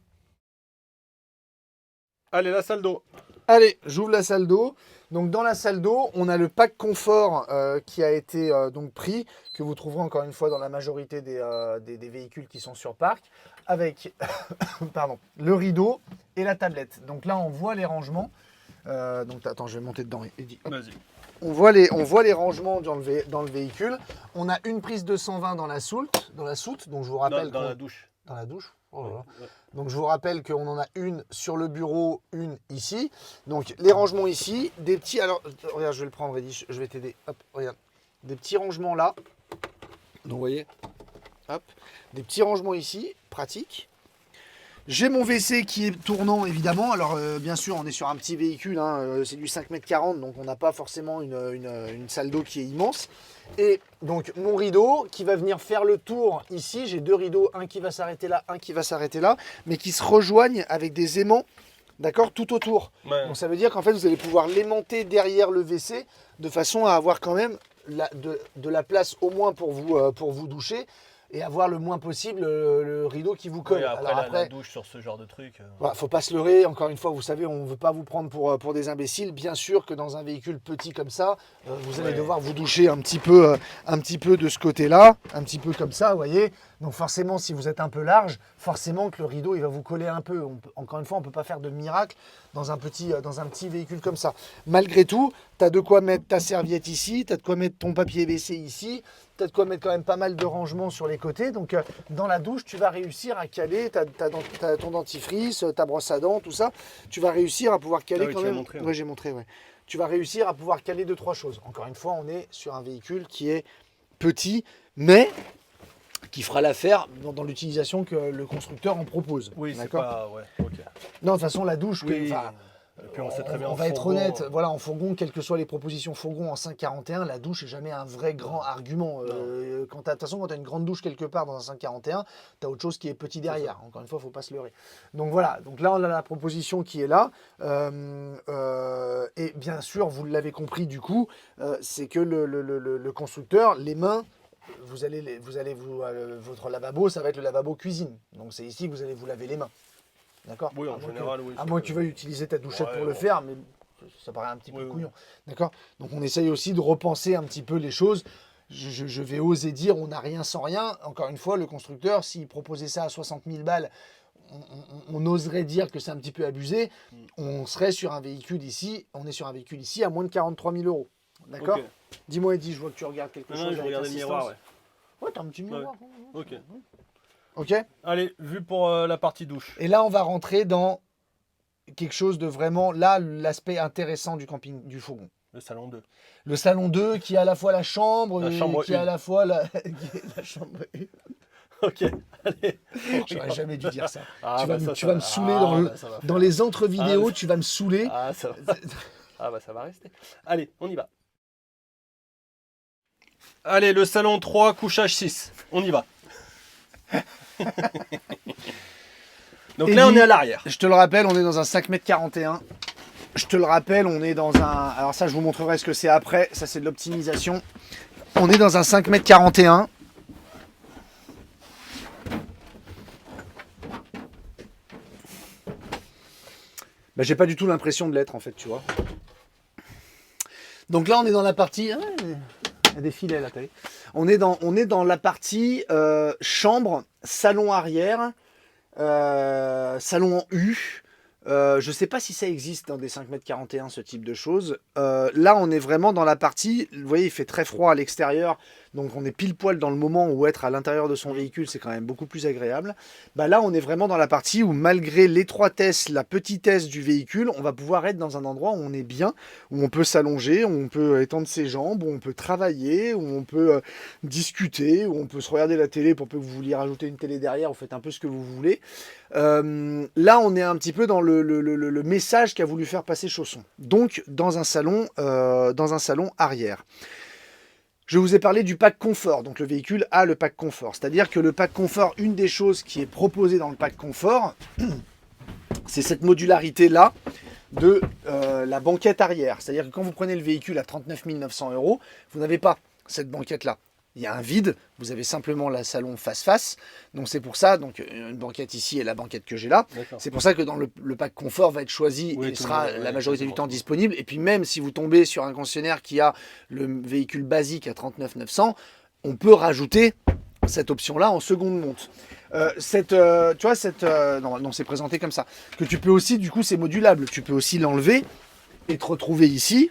Allez, la salle d'eau. Allez, j'ouvre la salle d'eau. Donc dans la salle d'eau, on a le pack confort qui a été donc pris, que vous trouverez encore une fois dans la majorité des véhicules qui sont sur parc, avec pardon, le rideau et la tablette. Donc là, on voit les rangements. Donc attends, je vais monter dedans. Eddy. Vas-y. On voit les rangements dans le véhicule. On a une prise de 120 dans la soute. Donc je vous rappelle Dans la douche. dans la douche. Oh là là. Ouais. Donc je vous rappelle qu'on en a une sur le bureau, une ici. Donc les rangements ici, des petits. Alors regarde, je vais le prendre, Eddy, je vais t'aider. Hop, regarde. Des petits rangements là. Donc vous voyez. Hop. Des petits rangements ici, pratique. J'ai mon WC qui est tournant évidemment. Alors bien sûr, on est sur un petit véhicule, hein, c'est du 5,40 m, donc on n'a pas forcément une salle d'eau qui est immense. Et donc mon rideau qui va venir faire le tour ici. J'ai deux rideaux, un qui va s'arrêter là, un qui va s'arrêter là, mais qui se rejoignent avec des aimants, d'accord, tout autour. Ouais. Donc ça veut dire qu'en fait vous allez pouvoir l'aimanter derrière le WC de façon à avoir quand même de la place au moins pour vous doucher. Et avoir le moins possible le rideau qui vous colle. Oui, Alors la douche sur ce genre de truc. Voilà, faut pas se leurrer. Encore une fois, vous savez, on ne veut pas vous prendre pour des imbéciles. Bien sûr que dans un véhicule petit comme ça, vous allez devoir vous doucher un petit peu de ce côté-là, un petit peu comme ça, vous voyez. Donc forcément, si vous êtes un peu large, forcément que le rideau il va vous coller un peu. Encore une fois, on ne peut pas faire de miracle dans un petit véhicule comme ça. Malgré tout, tu as de quoi mettre ta serviette ici, tu as de quoi mettre ton papier WC ici. Tu as de quoi mettre quand même pas mal de rangements sur les côtés. Donc, dans la douche, tu vas réussir à caler ton dentifrice, ta brosse à dents, tout ça. Tu vas réussir à pouvoir caler quand même. Oui, j'ai montré, ouais. Tu vas réussir à pouvoir caler 2-3 choses. Encore une fois, on est sur un véhicule qui est petit, mais qui fera l'affaire dans l'utilisation que le constructeur en propose. Oui, c'est d'accord. pas... Ouais, ok. Non, de toute façon, la douche... Oui. Et puis on sait très bien on en va être fourgon, honnête, voilà, en fourgon, quelles que soient les propositions fourgon en 5,41, la douche n'est jamais un vrai grand argument. De toute façon, quand tu as une grande douche quelque part dans un 5,41, tu as autre chose qui est petit derrière. Encore une fois, il ne faut pas se leurrer. Donc voilà, donc là, on a la proposition qui est là. Et bien sûr, vous l'avez compris du coup, c'est que le constructeur, les mains, votre lavabo, ça va être le lavabo cuisine. Donc c'est ici que vous allez vous laver les mains. D'accord. Oui, en général, oui. À moins que tu veuilles utiliser ta douchette pour le faire, mais ça paraît un petit peu couillon. D'accord. Donc on essaye aussi de repenser un petit peu les choses. Je vais oser dire, on n'a rien sans rien. Encore une fois, le constructeur, s'il proposait ça à 60 000 balles, on oserait dire que c'est un petit peu abusé. On serait sur un véhicule ici, à moins de 43 000 euros. D'accord. Okay. Dis-moi, Eddy, je vois que tu regardes quelque chose. Non, je regardais le miroir, ouais. Ouais, t'as un petit miroir. Ouais. Ok. Ok. Allez, vu pour la partie douche. Et là, on va rentrer dans quelque chose de vraiment, là, l'aspect intéressant du camping, du fourgon. Le salon 2. Le salon 2 qui est à la fois la chambre qui est à la fois la chambre 1. Ok, allez. J'aurais jamais dû dire ça. Ah, tu vas me saouler dans les entre-vidéos, tu vas me saouler. Ah, ça va. Ah bah ça va rester. Allez, on y va. Allez, le salon 3, couchage 6. On y va. Donc Et là, on est à l'arrière. Je te le rappelle, on est dans un 5,41 m. Je te le rappelle, on est dans un... Alors ça, je vous montrerai ce que c'est après. Ça, c'est de l'optimisation. On est dans un 5,41 m. Bah, j'ai pas du tout l'impression de l'être en fait, tu vois. Donc là, on est dans la partie... Ah, il y a des filets là, t'as vu. On est dans la partie chambre, salon arrière, salon en U. Je sais pas si ça existe dans des 5,41 m ce type de choses. Là, on est vraiment dans la partie... Vous voyez, il fait très froid à l'extérieur. Donc, on est pile poil dans le moment où être à l'intérieur de son véhicule, c'est quand même beaucoup plus agréable. Bah, là, on est vraiment dans la partie où, malgré l'étroitesse, la petitesse du véhicule, on va pouvoir être dans un endroit où on est bien, où on peut s'allonger, où on peut étendre ses jambes, où on peut travailler, où on peut discuter, où on peut se regarder la télé pour peu que vous vouliez rajouter une télé derrière, vous faites un peu ce que vous voulez. Là, on est un petit peu dans le message qu'a voulu faire passer Chausson. Donc, dans un salon arrière. Je vous ai parlé du pack confort. Donc, le véhicule a le pack confort. C'est-à-dire que le pack confort, une des choses qui est proposée dans le pack confort, c'est cette modularité-là de la banquette arrière. C'est-à-dire que quand vous prenez le véhicule à 39 900 €, vous n'avez pas cette banquette-là. Il y a un vide, vous avez simplement la salon face-face, donc c'est pour ça, donc une banquette ici et la banquette que j'ai là, c'est pour ça que dans le pack confort va être choisi et sera la majorité du temps disponible, et puis même si vous tombez sur un concessionnaire qui a le véhicule basique à 39 900, on peut rajouter cette option-là en seconde monte. Tu vois, non, c'est présenté comme ça, que tu peux aussi, du coup c'est modulable, tu peux aussi l'enlever et te retrouver ici.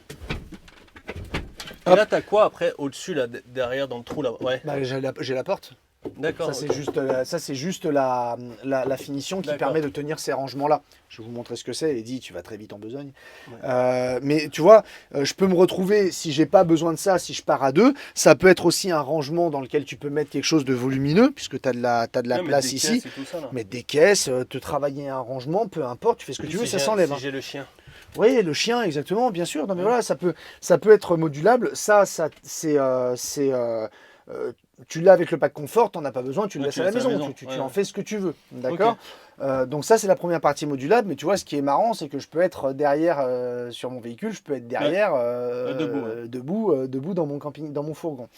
Et là, t'as quoi après, au-dessus, là, derrière, dans le trou, là? Ouais. Bah, j'ai la porte. D'accord. Ça, c'est juste la finition qui permet de tenir ces rangements-là. Je vais vous montrer ce que c'est. Eddy, tu vas très vite en besogne. Ouais. Mais tu vois, je peux me retrouver, si j'ai pas besoin de ça, si je pars à deux, ça peut être aussi un rangement dans lequel tu peux mettre quelque chose de volumineux, puisque tu as de la place ici. Mettre des caisses, te travailler un rangement, peu importe, tu fais ce que tu veux, ça s'enlève. Si j'ai le chien. Oui, le chien, exactement, bien sûr. Non, mais voilà, ça peut être modulable. Tu l'as avec le pack confort, tu n'en as pas besoin, tu le laisses à la maison. Tu en fais ce que tu veux. D'accord. Donc ça, c'est la première partie modulable. Mais tu vois, ce qui est marrant, c'est que je peux être derrière sur mon véhicule, je peux être derrière debout dans mon camping, dans mon fourgon.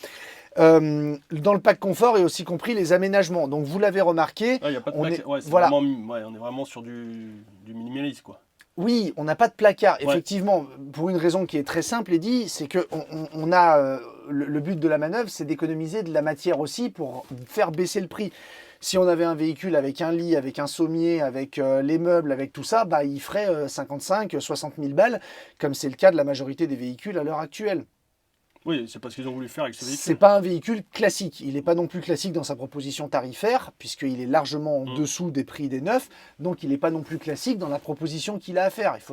Dans le pack confort est aussi compris les aménagements. Donc vous l'avez remarqué, y a pas de voilà. On est vraiment sur du minimalisme, quoi. Oui, on n'a pas de placard, effectivement, pour une raison qui est très simple, Eddy, c'est que on a le but de la manœuvre, c'est d'économiser de la matière aussi pour faire baisser le prix. Si on avait un véhicule avec un lit, avec un sommier, avec les meubles, avec tout ça, bah, il ferait 55, 60 000 balles, comme c'est le cas de la majorité des véhicules à l'heure actuelle. Oui, c'est pas ce qu'ils ont voulu faire avec ce véhicule. C'est pas un véhicule classique. Il n'est pas non plus classique dans sa proposition tarifaire, puisqu'il est largement en dessous des prix des neufs. Donc, il n'est pas non plus classique dans la proposition qu'il a à faire. Il faut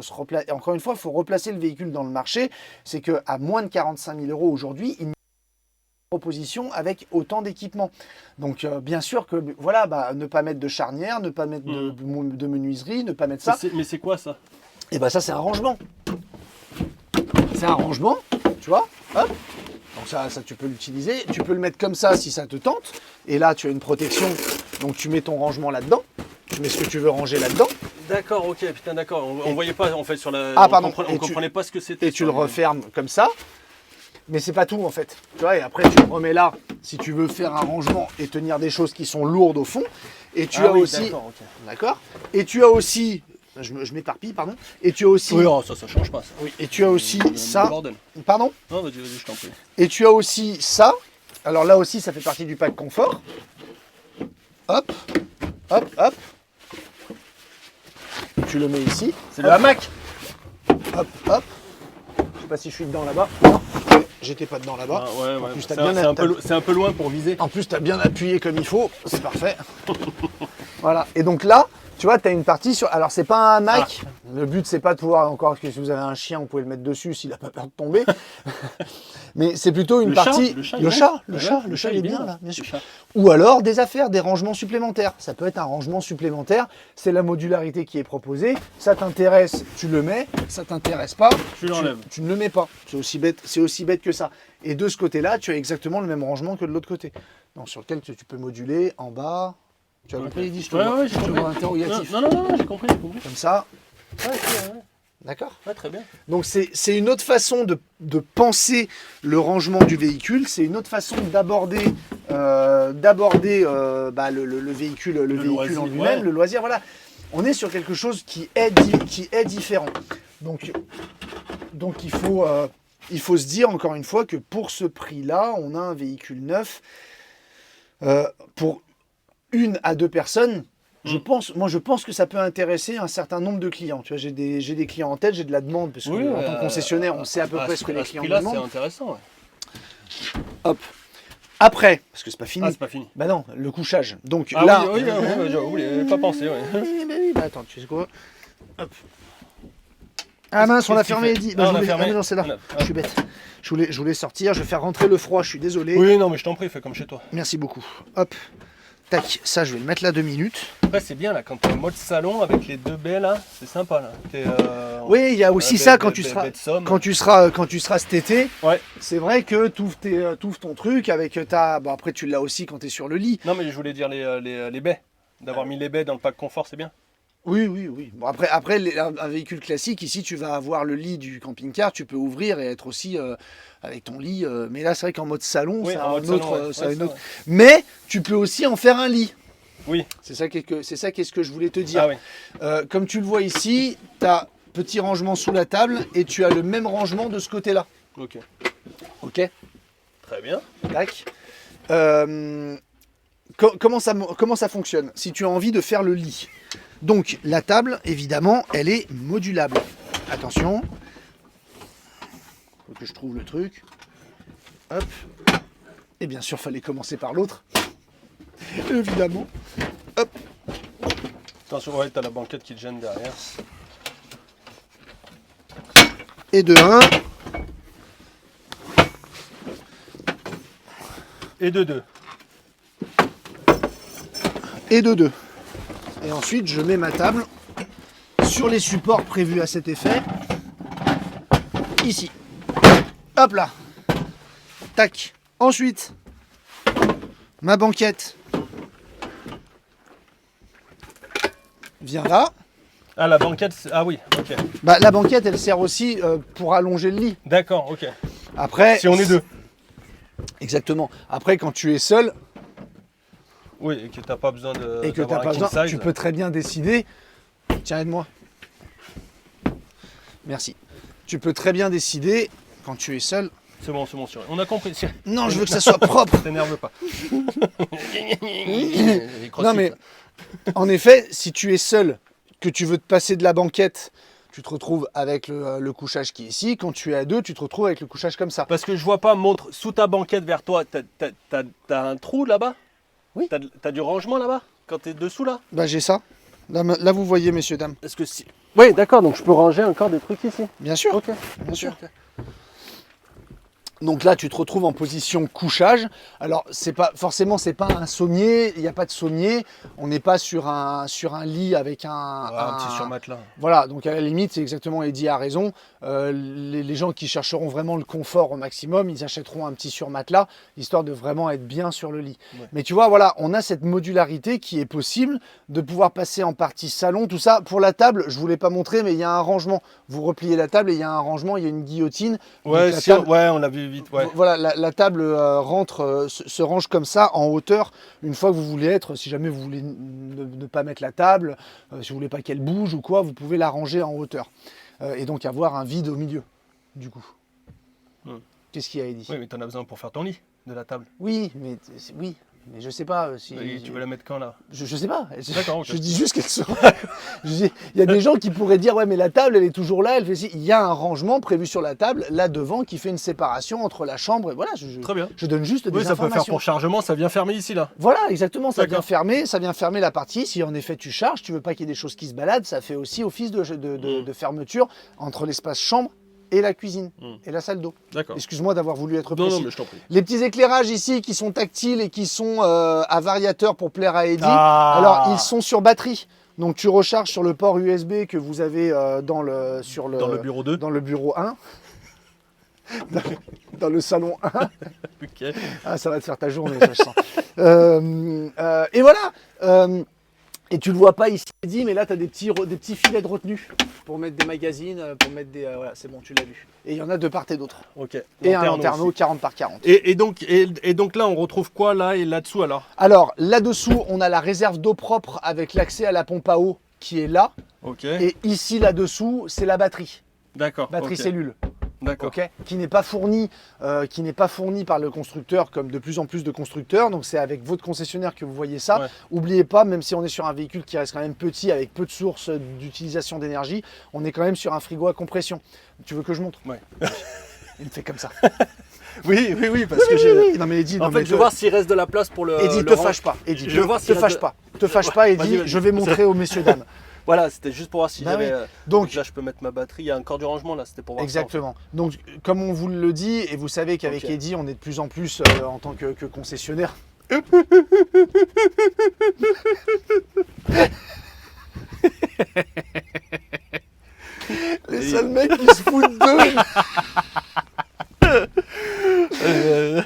encore une fois, il faut replacer le véhicule dans le marché. C'est qu'à moins de 45 000 € aujourd'hui, il n'y a pas de proposition avec autant d'équipements. Donc, bien sûr que, voilà, bah, ne pas mettre de charnière, ne pas mettre de menuiserie, ne pas mettre ça. Mais c'est quoi ça? Et bah, ça, c'est un rangement. C'est un rangement, tu vois. Hop. Donc ça, tu peux l'utiliser. Tu peux le mettre comme ça si ça te tente. Et là, tu as une protection. Donc tu mets ton rangement là-dedans. Tu mets ce que tu veux ranger là-dedans. D'accord, ok, putain, d'accord. On voyait pas en fait sur la. Ah, pardon. On comprenait pas ce que c'était. Et tu le refermes comme ça. Mais c'est pas tout en fait. Tu vois, et après tu le remets là si tu veux faire un rangement et tenir des choses qui sont lourdes au fond. Et tu as aussi. D'accord. Et tu as aussi. Je m'éparpille, pardon. Et tu as aussi. Oui, oh, ça change pas. Ça. Oui, et tu as aussi ça. Bordel. Pardon? Non, vas-y, je t'en prie. Et tu as aussi ça. Alors là aussi, ça fait partie du pack confort. Hop, hop, hop. Tu le mets ici. C'est le hamac. Hop, hop. Je sais pas si je suis dedans là-bas. Non, j'étais pas dedans là-bas. Ah, ouais. En plus, c'est un peu loin pour viser. En plus, tu as bien appuyé comme il faut. C'est parfait. Voilà. Et donc là. Tu vois, tu as une partie sur... Alors, c'est pas un hamac. Le but, c'est pas de pouvoir... Encore que si vous avez un chien, vous pouvez le mettre dessus s'il n'a pas peur de tomber. Mais c'est plutôt une partie... Le chat, il est bien, là, bien sûr. Ou alors, des affaires, des rangements supplémentaires. Ça peut être un rangement supplémentaire. C'est la modularité qui est proposée. Ça t'intéresse, tu le mets. Ça t'intéresse pas, tu ne le mets pas. C'est aussi bête que ça. Et de ce côté-là, tu as exactement le même rangement que de l'autre côté. Donc, sur lequel tu peux moduler en bas... Tu as compris, Eddy? Je te vois interrogatif. Non, j'ai compris. Comme ça. Ouais. D'accord. Ouais, très bien. Donc c'est une autre façon de penser le rangement du véhicule, c'est une autre façon d'aborder le véhicule en lui-même, le loisir, voilà. on est sur quelque chose qui est différent. Donc il faut se dire encore une fois que pour ce prix-là, on a un véhicule neuf pour 1 à 2 personnes. Je pense que ça peut intéresser un certain nombre de clients. Tu vois, j'ai des clients en tête, j'ai de la demande parce que en tant que concessionnaire, on sait à peu près ce que les clients demandent. C'est intéressant. Ouais. Hop. Après, parce que c'est pas fini. Ah, c'est pas fini. Bah non, le couchage. Donc Ah là. oui, j'avais pas pensé. Ouais. Oui, bah attends, tu sais quoi? Hop. Ah mince, on a fermé Eddy. Ah, on a fermé. Ah, mais non, c'est là. Je suis bête. Je voulais sortir, je vais faire rentrer le froid, je suis désolé. Oui, non, mais je t'en prie, fais comme chez toi. Merci beaucoup. Hop. Tac, ça je vais le mettre là 2 minutes. Après, c'est bien là, quand t'es en mode salon avec les 2 baies là, c'est sympa là. Oui, il y a aussi ça quand tu seras cet été. Ouais. C'est vrai que t'ouvres ton truc avec ta. Bon, après, tu l'as aussi quand tu es sur le lit. Non, mais je voulais dire les baies. D'avoir mis les baies dans le pack confort, c'est bien. Oui. Bon, après un véhicule classique, ici, tu vas avoir le lit du camping-car, tu peux ouvrir et être aussi avec ton lit. Mais là, c'est vrai qu'en mode salon, Oui, ça en a mode un autre. salon, ouais. Ça a Ouais, une ça, autre... ouais. Mais tu peux aussi en faire un lit. Oui. C'est ça qu'est-ce que je voulais te dire. Ah oui. Comme tu le vois ici, tu as petit rangement sous la table et tu as le même rangement de ce côté-là. Ok. Ok. Très bien. Tac. Comment ça fonctionne? Si tu as envie de faire le lit. Donc la table, évidemment, elle est modulable. Attention. Faut que je trouve le truc. Hop. Et bien sûr, fallait commencer par l'autre. Évidemment. Hop. Attention, ouais, t'as la banquette qui te gêne derrière. Et de 1. Et de 2. Et de 2. Et ensuite, je mets ma table sur les supports prévus à cet effet. Ici. Hop là. Tac. Ensuite, ma banquette vient là. Ah, la banquette, ah oui, ok. Bah, la banquette, elle sert aussi pour allonger le lit. D'accord, ok. Après, Si on est 2. Exactement. Après, quand tu es seul Oui, et que t'as pas besoin de. et que tu n'as d'avoir pas un king besoin, size. tu peux très bien décider. Tiens, aide-moi. Merci. Tu peux très bien décider, quand tu es seul. C'est bon, sûr. On a compris. Non, je veux que ça soit propre. T'énerve pas. Non, mais en effet, si tu es seul, que tu veux te passer de la banquette, tu te retrouves avec le couchage qui est ici. Quand tu es à 2, tu te retrouves avec le couchage comme ça. Parce que je vois pas, montre sous ta banquette vers toi, t'as un trou là-bas? Oui. T'as du rangement là-bas? Quand t'es dessous là? Bah, j'ai ça. Là, vous voyez, messieurs, dames. Est-ce que si. Oui, d'accord, donc je peux ranger encore des trucs ici. Bien sûr. Ok, Bien sûr. Donc là, tu te retrouves en position couchage. Alors, c'est pas un sommier. Il n'y a pas de sommier. On n'est pas sur un lit avec un petit surmatelas. Voilà. Donc à la limite, c'est exactement. Eddy a raison. Les gens qui chercheront vraiment le confort au maximum, ils achèteront un petit surmatelas, histoire de vraiment être bien sur le lit. Ouais. Mais tu vois, voilà, on a cette modularité qui est possible de pouvoir passer en partie salon, tout ça. Pour la table, je voulais pas montrer, mais il y a un rangement. Vous repliez la table et il y a un rangement. Il y a une guillotine. Ouais, ouais, on l'a vu vite. Ouais. Voilà, la table se range comme ça en hauteur une fois que vous voulez être, si jamais vous voulez ne pas mettre la table, si vous voulez pas qu'elle bouge ou quoi, vous pouvez la ranger en hauteur et donc avoir un vide au milieu du coup. Qu'est-ce qu'il y a, Eddy? Oui, mais t'en as besoin pour faire ton lit de la table. Oui, mais je sais pas si. Et tu veux la mettre quand là? Je sais pas. D'accord, ok. Je dis juste qu'elle sera. Il y a des gens qui pourraient dire ouais, mais la table elle est toujours là. Elle fait si. Il y a un rangement prévu sur la table là devant qui fait une séparation entre la chambre et voilà. Très bien. Je donne juste des Oui, ça peut informations. faire pour chargement, ça vient fermer ici là. Voilà, exactement. Ça D'accord. vient fermer la partie. Si en effet tu charges, tu veux pas qu'il y ait des choses qui se baladent, ça fait aussi office de fermeture entre l'espace chambre et la cuisine et la salle d'eau. D'accord. Excuse-moi d'avoir voulu être précis. Non, mais je t'en prie. Les petits éclairages ici qui sont tactiles et qui sont à variateur pour plaire à Eddy, Ah. alors ils sont sur batterie. Donc tu recharges sur le port USB que vous avez dans le bureau 2. dans le bureau 1. Dans le salon 1. Ok. Ah, ça va te faire ta journée, ça, je sens. Et voilà. Et tu le vois pas ici, Eddy, mais là, tu as des petits filets de retenue pour mettre des magazines, pour mettre des... voilà, c'est bon, tu l'as vu. Et il y en a de part et d'autre. Ok. Et un Lanterneau lanterneau aussi. 40 par 40. Et donc là, on retrouve quoi là et là-dessous alors? Alors, là-dessous, on a la réserve d'eau propre avec l'accès à la pompe à eau qui est là. Ok. Et ici, là-dessous, c'est la batterie. D'accord. Batterie ok. cellule. D'accord. Ok, qui n'est pas fournie par le constructeur comme de plus en plus de constructeurs. Donc c'est avec votre concessionnaire que vous voyez ça. Ouais. N'oubliez pas, même si on est sur un véhicule qui reste quand même petit avec peu de sources d'utilisation d'énergie, on est quand même sur un frigo à compression. Tu veux que je montre? Ouais. Il me fait comme ça. Oui, parce que j'ai. Non mais Eddy, En non, fait, mais je veux voir s'il reste de la place pour le. Eddy, le te rang. fâche pas. Eddy, Je veux voir te s'il fâche reste pas. Te fâche pas, Eddy. Vas-y. Je vais montrer aux messieurs dames. Voilà, c'était juste pour voir si Bah j'avais. oui. Donc, là, je peux mettre ma batterie. Il y a encore du rangement là. C'était pour voir. exactement. Donc, comme on vous le dit, et vous savez qu'avec Ok. Eddy, on est de plus en plus en tant que concessionnaire. Les seuls mecs qui se foutent d'eux.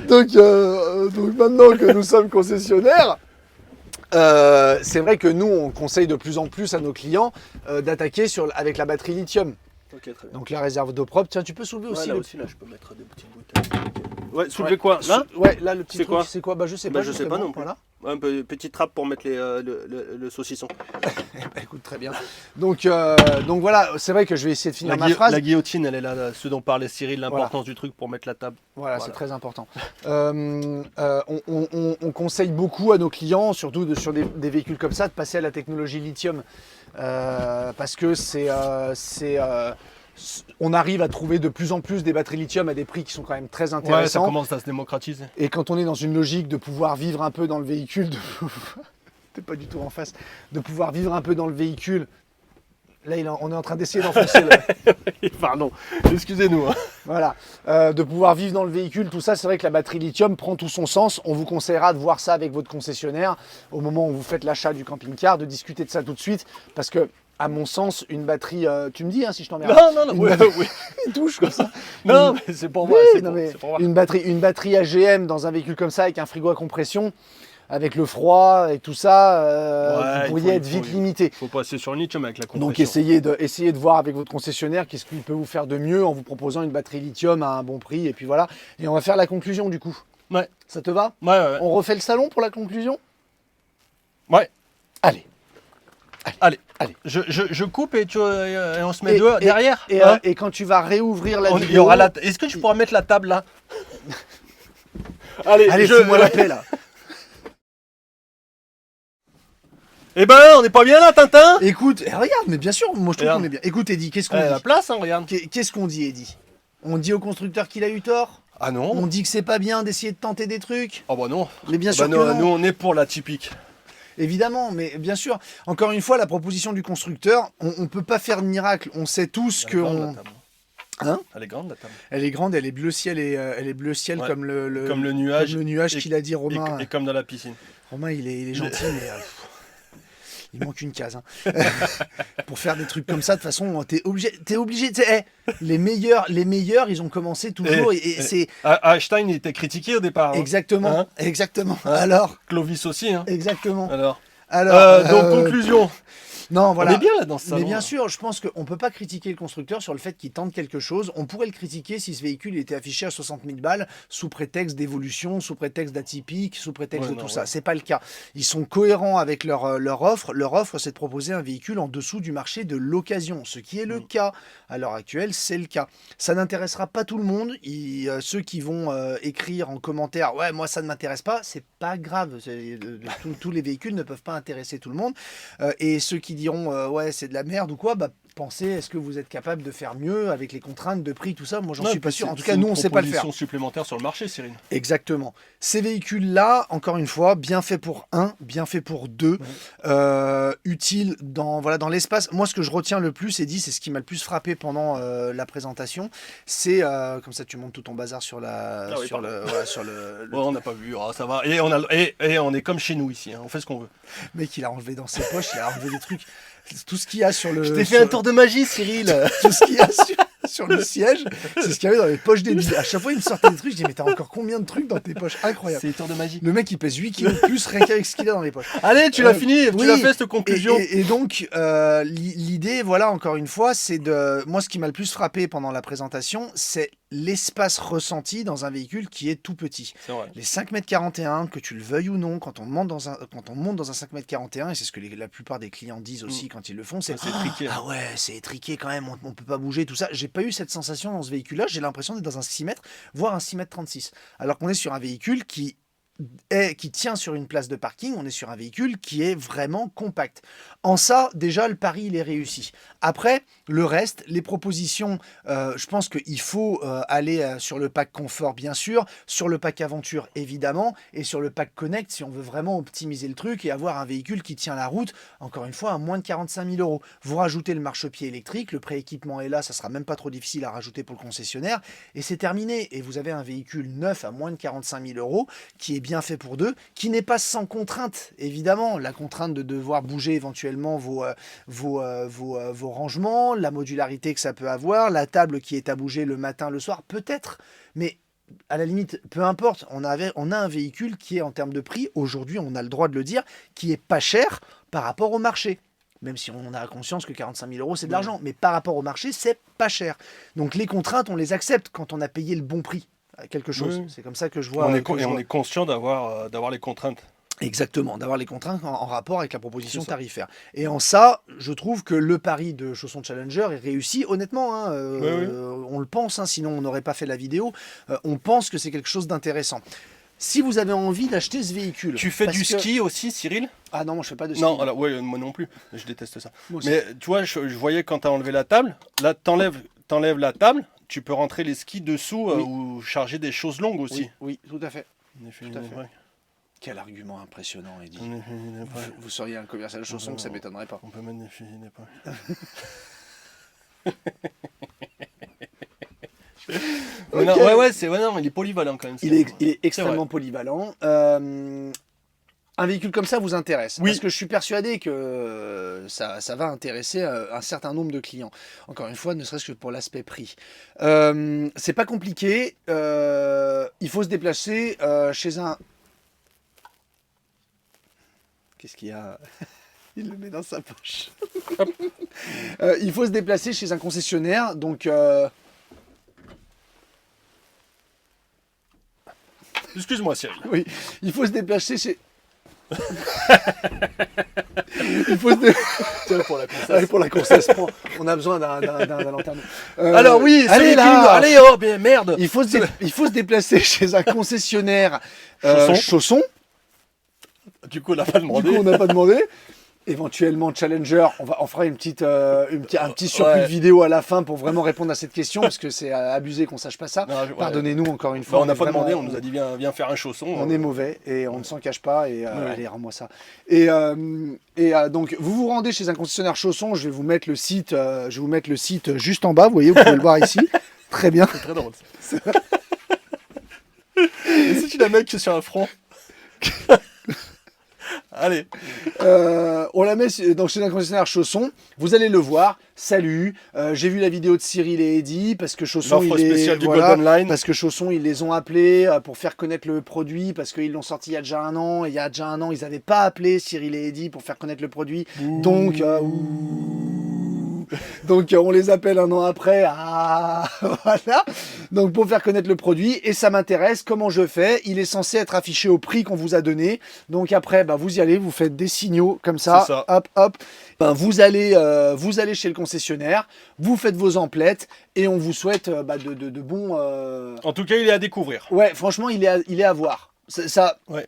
Donc maintenant que nous sommes concessionnaires, c'est vrai que nous, on conseille de plus en plus à nos clients d'attaquer avec la batterie lithium. Ok, très bien. Donc la réserve d'eau propre. Tiens, tu peux soulever Ouais, aussi là le... aussi, là, je peux mettre des petites bouteilles. Ok. Ouais, soulever Ouais. quoi là Ouais, là le petit C'est truc, quoi c'est quoi? Bah je sais Bah, pas. je sais justement, pas non plus. Voilà. Un petite trappe pour mettre le saucisson. Bah, écoute, très bien. Donc voilà, c'est vrai que je vais essayer de finir ma phrase. La guillotine, elle est là, ce dont parlait Cyril, l'importance du truc pour mettre la table. Voilà, Voilà. c'est très important. On conseille beaucoup à nos clients, surtout sur des véhicules comme ça, de passer à la technologie lithium. Parce que on arrive à trouver de plus en plus des batteries lithium à des prix qui sont quand même très Ouais, ça intéressants. commence à se démocratiser. Et quand on est dans une logique de pouvoir vivre un peu dans le véhicule, t'es pas du tout en face, de pouvoir vivre un peu dans le véhicule. Là, on est en train d'essayer d'enfoncer le... Pardon, excusez-nous. Hein. Voilà, de pouvoir vivre dans le véhicule, tout ça, c'est vrai que la batterie lithium prend tout son sens. On vous conseillera de voir ça avec votre concessionnaire au moment où vous faites l'achat du camping-car, de discuter de ça tout de suite, parce que, à mon sens, une batterie, tu me dis hein, si je t'emmerde. Non, Une oui, batterie- oui. Il touche comme ça. Non, mais c'est pour moi. Oui, c'est non, pour- mais c'est pour voir. une batterie AGM dans un véhicule comme ça avec un frigo à compression, avec le froid et tout ça, Ouais, vous pourriez il être vite limité. Faut passer sur le lithium avec la compression. Donc essayez de voir avec votre concessionnaire qu'est-ce qu'il peut vous faire de mieux en vous proposant une batterie lithium à un bon prix. Et puis voilà. Et on va faire la conclusion du coup. Ouais. Ça te va? Ouais. On refait le salon pour la conclusion? Ouais. Allez. Allez. Allez. Je coupe et on se met Et- deux et- derrière. Et, hein. et quand tu vas réouvrir la Il vidéo... y aura Est-ce que tu pourras mettre la table là? Allez, Allez, fous-moi la paix là. Eh ben, on n'est pas bien là, Tintin? Écoute, regarde, mais bien sûr, moi je trouve Regarde. qu'on est bien. Écoute Eddy, qu'est-ce qu'on Elle a la dit? place, hein, regarde. Qu'est-ce qu'on dit Eddy? On dit au constructeur qu'il a eu tort? Ah non. On dit que c'est pas bien d'essayer de tenter des trucs? Oh bah non. Mais bien Bah sûr que non, non. nous on est pour la typique. Évidemment, mais bien sûr, encore une fois, la proposition du constructeur, on ne peut pas faire de miracle. On sait tous Elle est que grande, la on... table. Hein? Elle est grande la table. Elle est grande, elle est bleu ciel et elle est bleu ciel Ouais. comme le Comme le nuage. comme le nuage et- qu'il a dit Romain. Et comme dans la piscine. Romain, il est gentil, mais il manque une case. Hein. Pour faire des trucs comme ça, de toute façon, t'es obligé. Tu sais, les meilleurs, ils ont commencé toujours. Et c'est Einstein il était critiqué au départ. Hein. exactement, Hein exactement. Alors, Clovis aussi. Hein. exactement. Alors. Alors, Donc conclusion. non, voilà. On est bien là dans ce salon. Mais bien là. sûr, je pense qu'on ne peut pas critiquer le constructeur sur le fait qu'il tente quelque chose. On pourrait le critiquer si ce véhicule était affiché à 60 000 balles, sous prétexte d'évolution, sous prétexte d'atypique, sous prétexte Ouais, de non, tout ça. ouais. C'est pas le cas. Ils sont cohérents avec leur offre. Leur offre, c'est de proposer un véhicule en dessous du marché de l'occasion, ce qui est le cas. À l'heure actuelle, c'est le cas. Ça n'intéressera pas tout le monde. Ceux qui vont écrire en commentaire « Ouais, moi, ça ne m'intéresse pas », c'est pas grave. Tous les véhicules ne peuvent pas intéresser tout le monde. Et ceux qui diront ouais c'est de la merde ou quoi, bah pensez est-ce que vous êtes capable de faire mieux avec les contraintes de prix, tout ça. Moi j'en Non, suis et pas puis sûr. En c'est- tout cas c'est nous une on sait pas le faire. proposition supplémentaire sur le marché, Cyril. Exactement. Ces véhicules-là, encore une fois, bien fait pour un, bien fait pour deux, utiles dans l'espace. Moi, ce que je retiens le plus, et dit, c'est ce qui m'a le plus frappé pendant la présentation, c'est comme ça, tu montes tout ton bazar sur la, Ah oui, sur pardon. le, voilà, sur le Bon, on n'a pas vu, ah, ça va. Et on est comme chez nous ici, hein. On fait ce qu'on veut. mec, il a enlevé dans ses poches, il a enlevé des trucs, tout ce qu'il y a sur le. Je t'ai fait sur- un tour de magie, Cyril. tout ce qu'il y a sur le siège, c'est ce qu'il y avait dans les poches des billes. À chaque fois, il me sortait des trucs, je dis, mais t'as encore combien de trucs dans tes poches? Incroyable. C'est un tour de magie. Le mec, il pèse 8 kilos de plus rien qu'avec ce qu'il a dans les poches. Allez, tu l'as fini, oui. tu l'as fait cette conclusion. Et donc, l'idée, voilà, encore une fois, c'est de. Moi, ce qui m'a le plus frappé pendant la présentation, c'est l'espace ressenti dans un véhicule qui est tout petit. C'est vrai. Les 5,41 m, que tu le veuilles ou non, quand on monte dans un 5,41 m, et c'est ce que la plupart des clients disent aussi quand ils le font, c'est Ah, c'est étriqué. ah ouais, c'est étriqué quand même, on peut pas bouger, tout ça. J'ai pas eu cette sensation dans ce véhicule-là, j'ai l'impression d'être dans un 6 mètres, voire un 6,36 m. Alors qu'on est sur un véhicule qui tient sur une place de parking, on est sur un véhicule qui est vraiment compact. En ça, déjà, le pari, il est réussi. Après, le reste, les propositions, je pense qu'il faut aller sur le pack confort, bien sûr, sur le pack aventure, évidemment, et sur le pack connect, si on veut vraiment optimiser le truc et avoir un véhicule qui tient la route, encore une fois, à moins de 45 000 €. Vous rajoutez le marchepied électrique, le prééquipement est là, ça sera même pas trop difficile à rajouter pour le concessionnaire, et c'est terminé. Et vous avez un véhicule neuf à moins de 45 000 € qui est bien fait pour deux, qui n'est pas sans contrainte, évidemment. La contrainte de devoir bouger éventuellement vos rangements, la modularité que ça peut avoir, la table qui est à bouger le matin, le soir, peut-être. Mais à la limite, peu importe, on a un véhicule qui est en termes de prix, aujourd'hui on a le droit de le dire, qui est pas cher par rapport au marché. Même si on a conscience que 45 000 € c'est de l'argent, mais par rapport au marché, c'est pas cher. Donc les contraintes, on les accepte quand on a payé le bon prix à quelque chose. Oui. C'est comme ça que je vois. On est conscient d'avoir les contraintes. Exactement, d'avoir les contraintes en rapport avec la proposition tarifaire. Et en ça, je trouve que le pari de Chausson Challenger est réussi, honnêtement. Hein, oui. On le pense, hein, sinon on n'aurait pas fait la vidéo. On pense que c'est quelque chose d'intéressant. Si vous avez envie d'acheter ce véhicule... Tu fais du ski aussi, Cyril? Ah non, moi je fais pas de ski. Non, alors, ouais, moi non plus, je déteste ça. Moi aussi. Mais tu vois, je voyais quand tu as enlevé la table, là t'enlèves la table, tu peux rentrer les skis dessous Oui. ou charger des choses longues aussi. Oui, tout à fait. En effet, Tout à fait. ouais. Quel argument impressionnant, Eddy. En effet, Vous seriez un commercial de chaussons, que ça m'étonnerait pas. on peut mettre des fusils d'époque. Ok. Non, ouais, non, il est polyvalent quand même. Il est extrêmement polyvalent. Un véhicule comme ça vous intéresse? Oui. Parce que je suis persuadé que ça va intéresser un certain nombre de clients. Encore une fois, ne serait-ce que pour l'aspect prix. C'est pas compliqué. Il faut se déplacer chez un... Qu'est-ce qu'il y a? Il le met dans sa poche. Il faut se déplacer chez un concessionnaire. Donc... Excuse-moi, Cyril. Oui, il faut se déplacer chez... Il faut se Tiens, pour la course. Allez, pour la course, on a besoin d'un lanterne. Alors oui, allez celui là. allez, oh, bien, merde. Il faut se déplacer chez un concessionnaire chaussons. Du coup, on n'a pas Du demandé. coup, on n'a pas demandé. Éventuellement Challenger, on fera un petit surplus de vidéo à la fin pour vraiment répondre à cette question parce que c'est abusé qu'on sache pas ça. Non, Pardonnez-nous encore une Bah, fois. on n'a est pas demandé, vraiment- on nous a dit viens faire un chausson. On est mauvais et on ne s'en cache pas. Et Ouais. allez, rends-moi ça. Et donc, vous vous rendez chez un concessionnaire chaussons. Je vais vous mettre le site. Juste en bas. Vous voyez, vous pouvez le voir ici. Très bien. C'est très drôle. Ça. Et si tu la mets que sur un front? Allez. On la met donc chez un concessionnaire chaussons. Vous allez le voir. Salut. J'ai vu la vidéo de Cyril et Eddy parce que chaussons L'offre spéciale du Golden Line. parce que chaussons ils les ont appelés pour faire connaître le produit parce qu'ils l'ont sorti il y a déjà un an et il y a déjà un an ils n'avaient pas appelé Cyril et Eddy pour faire connaître le produit. Donc on les appelle un an après. Ah, voilà. Donc pour faire connaître le produit et ça m'intéresse. Comment je fais? Il est censé être affiché au prix qu'on vous a donné. Donc après vous y allez, vous faites des signaux comme ça. C'est ça. Hop hop. Vous allez chez le concessionnaire, vous faites vos emplettes et on vous souhaite de bons. En tout cas, il est à découvrir. Ouais, franchement, il est à voir. Ça. Ouais.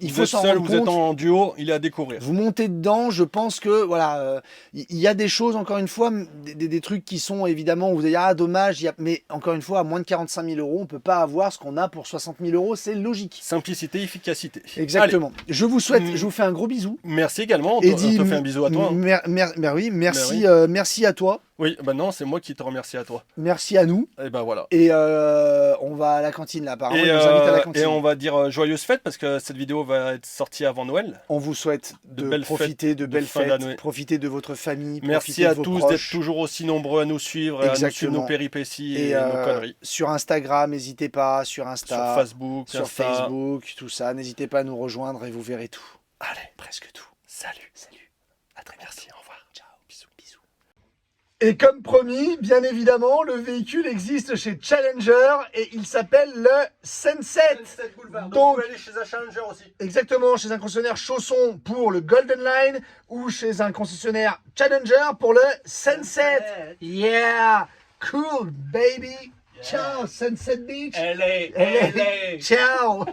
Il Vous faut êtes s'en seul, rendre vous êtes compte. en duo, il est à découvrir. Vous montez dedans, je pense que voilà, il y a des choses encore une fois, des trucs qui sont évidemment, vous allez dire ah dommage, mais encore une fois à moins de 45 000 €, on peut pas avoir ce qu'on a pour 60 000 €, c'est logique. Simplicité, efficacité. Exactement. Je vous souhaite, Mm. je vous fais un gros bisou. Merci également. On Eddy, te fait un bisou à toi. Oui, merci, oui. merci à toi, Oui, bah non, c'est moi qui te remercie à toi. merci à nous. Et ben voilà. Et on va à la cantine là, apparemment. Ils nous invitent à la cantine. et on va dire joyeuse fête parce que cette vidéo va être sortie avant Noël. On vous souhaite De de belles profiter de de belles fin fêtes, d'année. profiter de votre famille, Merci profiter à de vos tous d'être proches. toujours aussi nombreux à nous suivre, et à nous suivre Exactement. nos péripéties et, Et nos conneries. sur Instagram, n'hésitez pas, sur Insta, Sur Facebook, sur Insta. Facebook, tout ça. N'hésitez pas à nous rejoindre et vous verrez tout. Allez, Presque tout. salut. Salut. À très bientôt. Merci, au revoir. Ciao. Bisous. Bisous. Et comme promis, bien évidemment, le véhicule existe chez Challenger et il s'appelle le Sunset. Sunset Boulevard. Donc, Donc- vous pouvez aller chez un Challenger aussi. Exactement, chez un concessionnaire Chausson pour le Golden Line ou chez un concessionnaire Challenger pour le Sunset. Yeah, cool baby. Ciao, Sunset Beach. LA, LA. Ciao.